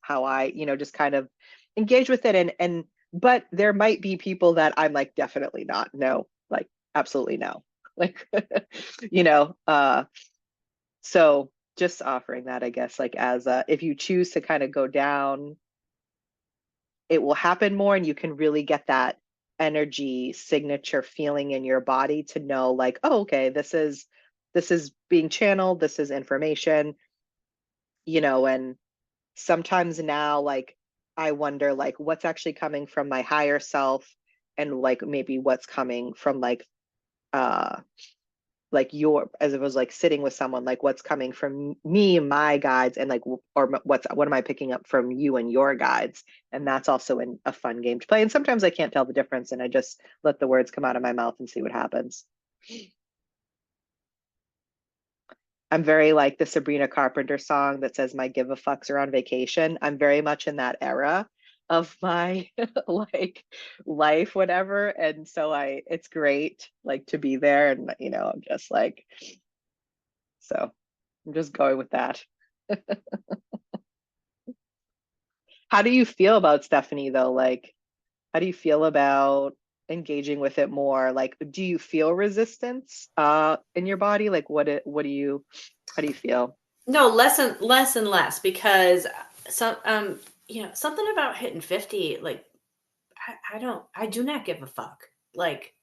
how I, just kind of engage with it. And but there might be people that I'm like definitely not, no, like absolutely no. Like so just offering that, I guess, like as if you choose to kind of go down, it will happen more and you can really get that energy signature feeling in your body to know like, oh, okay, this is being channeled, this is information, and sometimes now like I wonder like what's actually coming from my higher self, and like maybe what's coming from uh like your, as it was like sitting with someone, like what's coming from me and my guides, and like or what am I picking up from you and your guides. And that's also a fun game to play, and sometimes I can't tell the difference and I just let the words come out of my mouth and see what happens. I'm very like the Sabrina Carpenter song that says my give a fucks are on vacation. I'm very much in that era of my like life, whatever. And so it's great like to be there, and I'm just like, so I'm just going with that. How do you feel about Stephanie though? Like, how do you feel about engaging with it more? Like, do you feel resistance in your body? Like how do you feel? No, less and less, because some something about hitting 50, like I do not give a fuck. Like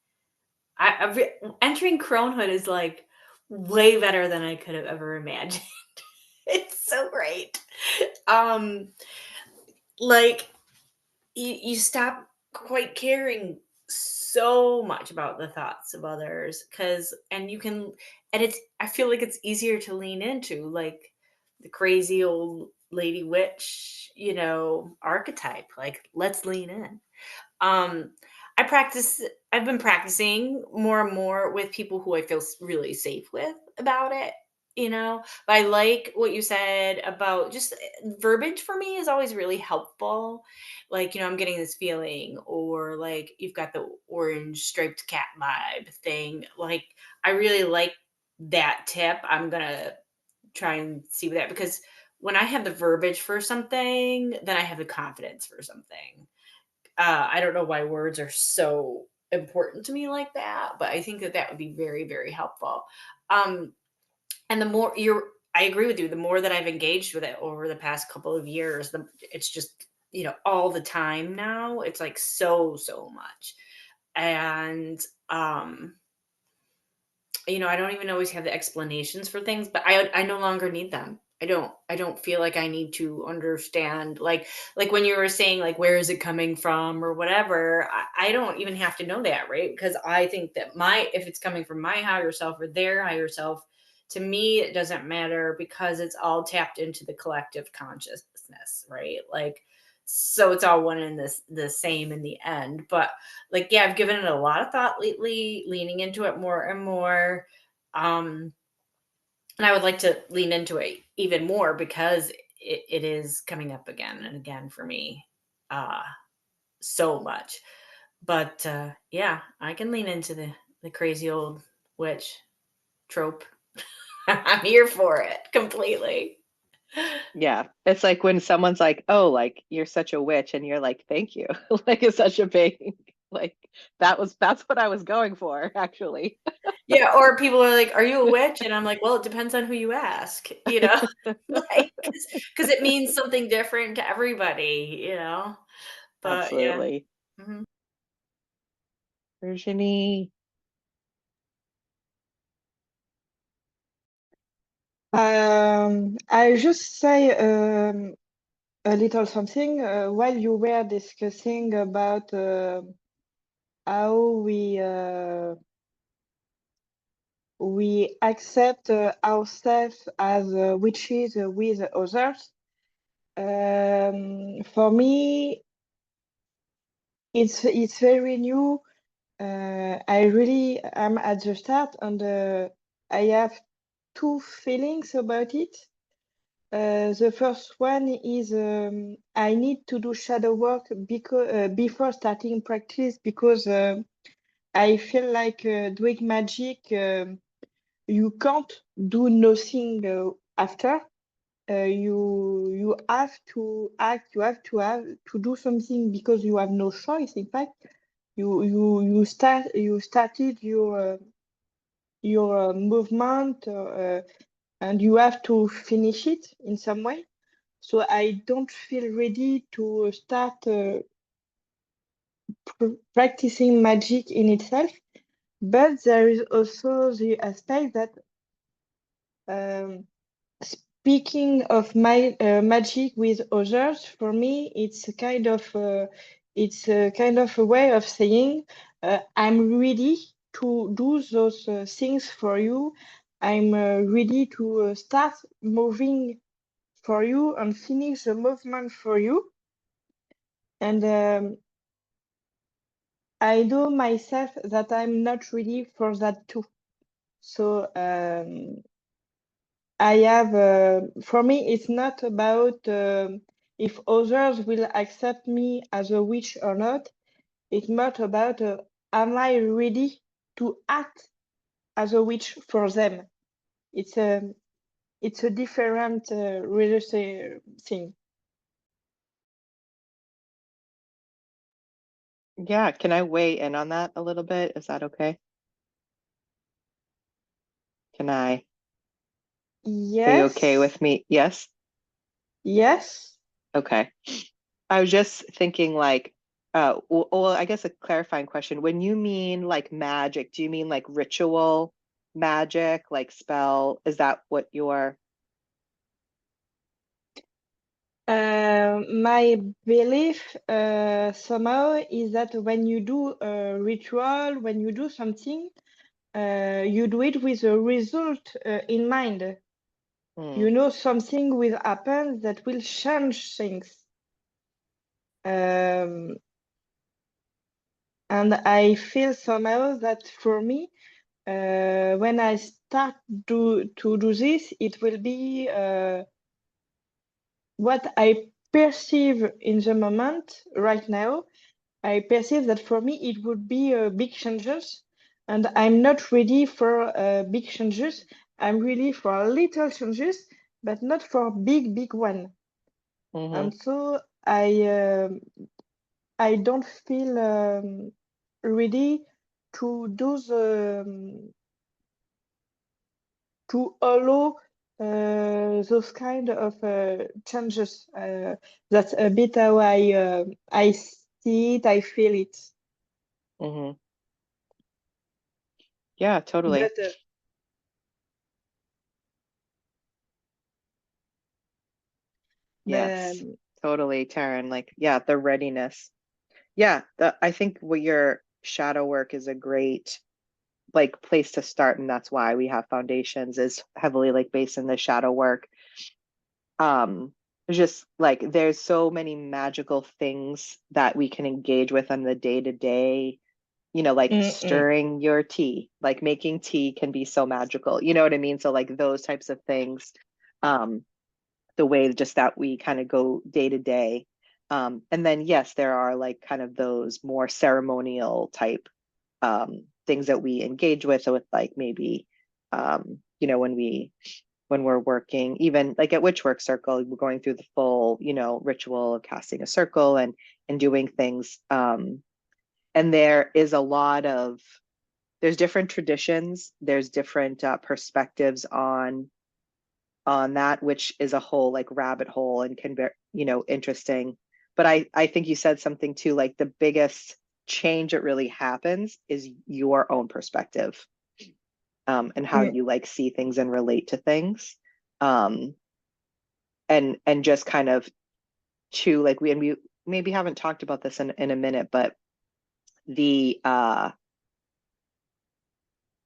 entering cronehood is like way better than I could have ever imagined. It's so great. Um, like you stop quite caring so much about the thoughts of others, and you can, and I feel like it's easier to lean into like the crazy old lady witch, archetype. Like, let's lean in. Um, I've been practicing more and more with people who I feel really safe with about it, But I like what you said about just verbiage for me is always really helpful. Like, I'm getting this feeling, or like you've got the orange striped cat vibe thing. Like, I really like that tip. I'm going to try and see that, because when I have the verbiage for something, then I have the confidence for something. I don't know why words are so important to me like that, but I think that that would be very, very helpful. Um, and the more I agree with you, the more that I've engaged with it over the past couple of years, it's just, all the time now. It's like so much. And, I don't even always have the explanations for things, but I no longer need them. I don't feel like I need to understand, like when you were saying like where is it coming from or whatever. I don't even have to know that, right? Because I think that if it's coming from my higher self or their higher self, to me it doesn't matter, because it's all tapped into the collective consciousness, right? Like, so it's all one and the same in the end. But like, yeah, I've given it a lot of thought lately, leaning into it more and more. And I would like to lean into it even more because it is coming up again and again for me, so much. But yeah, I can lean into the crazy old witch trope. I'm here for it completely. Yeah. It's like when someone's like, oh, like you're such a witch, and you're like, thank you. Like it's such a big like that's what I was going for, actually. Yeah, or people are like, "Are you a witch?" And I'm like, "Well, it depends on who you ask," you know? Like, because it means something different to everybody, you know? But yeah. Absolutely. Mhm. Virginie. I just say a little something while you were discussing about how we accept ourselves as witches with others. For me, it's very new. I really am at the start, and I have two feelings about it. The first one is I need to do shadow work because before starting practice because I feel like doing magic you can't do nothing after. You have to act. You have to do something because you have no choice. In fact, you started your movement and you have to finish it in some way. So I don't feel ready to start practicing magic in itself. But there is also the aspect that speaking of my magic with others, for me, it's a kind of a way of saying I'm ready to do those things for you. I'm ready to start moving for you and finish the movement for you. And I know myself that I'm not ready for that too. So I have, for me, it's not about if others will accept me as a witch or not. It's not about am I ready to act as a witch for them. It's a it's a different thing. Yeah, can I weigh in on that a little bit? Is that okay? Can I? Are you okay Yes, with me? Yes? yes. Okay. I was just thinking like, well, I guess a clarifying question. When you mean like magic, do you mean like ritual magic, like spell? Is that what you're? My belief somehow is that when you do a ritual, when you do something, you do it with a result in mind. Hmm. You know something will happen that will change things. Um, and I feel somehow that for me, when I start to do this, it will be what I perceive in the moment right now. I perceive that for me it would be big changes, and I'm not ready for big changes. I'm ready for little changes, but not for big one. Mm-hmm. And so I don't feel ready to do the to allow those kind of changes. That's a bit how I see it. I feel it. Mm-hmm. Yeah, totally. But Yes, um, totally, Taryn. Like, yeah, the readiness. Yeah, I think what your shadow work is a great like place to start, and that's why we have foundations is heavily like based in the shadow work. Just like there's so many magical things that we can engage with on the day to day, you know, like Mm-mm. stirring your tea, like making tea can be so magical. You know what I mean? So like those types of things, the way just that we kind of go day to day. And then yes, there are like kind of those more ceremonial type things that we engage with like maybe you know, when we're working, even like at Witchwork Circle, we're going through the full, you know, ritual of casting a circle and doing things. And there is a lot of, there's different traditions, there's different perspectives on that, which is a whole like rabbit hole and can be, you know, interesting. But I think you said something too, like the biggest change that really happens is your own perspective, and how Yeah. you like see things and relate to things. Um, and just kind of to like we maybe haven't talked about this in a minute, but the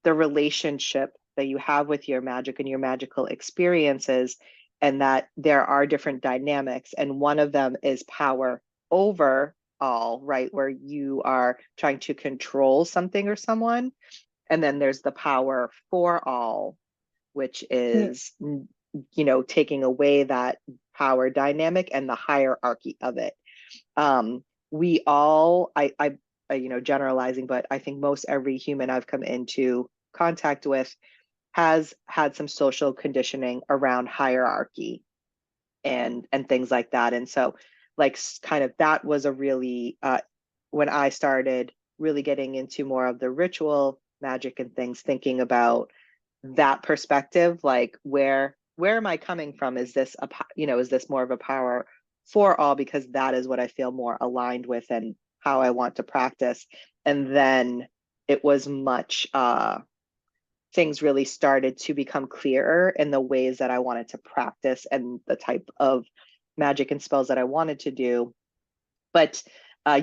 the relationship that you have with your magic and your magical experiences, and that there are different dynamics, and one of them is power over all, right, where you are trying to control something or someone, and then there's the power for all, which Yeah. is, you know, taking away that power dynamic and the hierarchy of it. We all, you know, generalizing, but I think most every human I've come into contact with has had some social conditioning around hierarchy and things like that. And so, like, kind of that was a really, when I started really getting into more of the ritual magic and things, thinking about that perspective, like where am I coming from? Is this a, you know, is this more of a power for all, because that is what I feel more aligned with and how I want to practice. And then it was much things really started to become clearer in the ways that I wanted to practice and the type of magic and spells that I wanted to do. But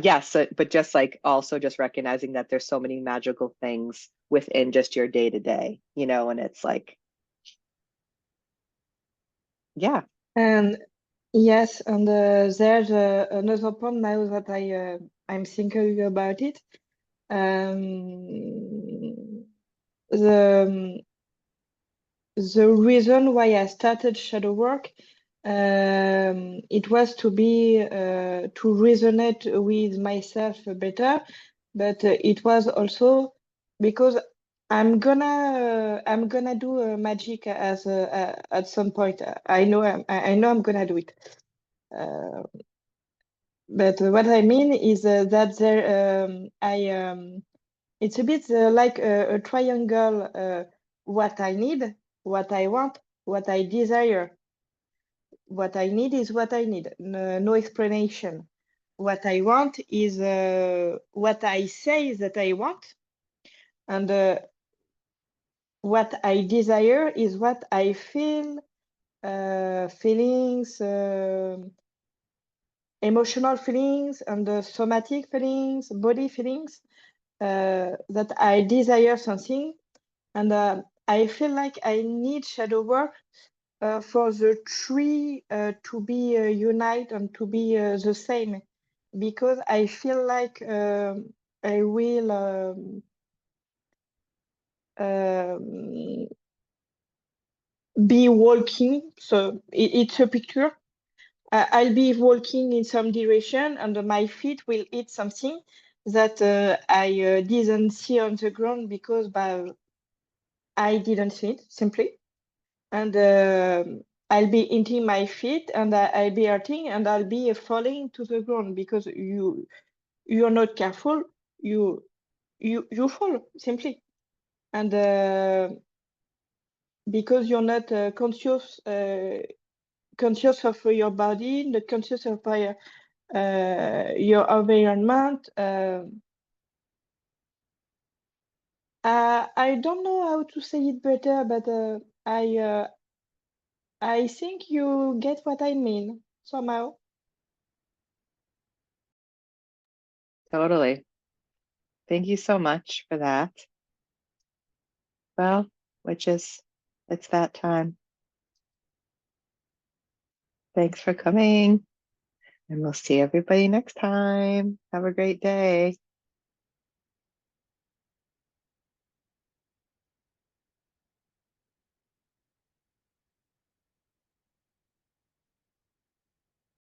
yes, but just like also just recognizing that there's so many magical things within just your day to day, you know, and it's like, yeah. And yes, and there's another point now that I'm thinking about it. The the reason why I started shadow work, it was to be to resonate with myself better, but it was also because I'm gonna do magic as at some point. I know I'm gonna do it. Uh, but what I mean is that there it's a bit like a triangle. What I need, what I want, what I desire. What I need is what I need. No, no explanation. What I want is what I say that I want, and what I desire is what I feel, feelings, emotional feelings, and somatic feelings, body feelings. That I desire something, and I feel like I need shadow work for the three to be unite and to be the same, because I feel like I will um, be walking. So it's a picture. I'll be walking in some direction, and my feet will hit something that I didn't see on the ground because I didn't see it simply. And I'll be hitting my feet, and I'll be hurting, and I'll be falling to the ground because you're not careful. You fall simply, and because you're not conscious of your body, not conscious of your environment. I don't know how to say it better, but I think you get what I mean somehow. Totally. Thank you so much for that. Well, it's that time. Thanks for coming, and we'll see everybody next time. Have a great day.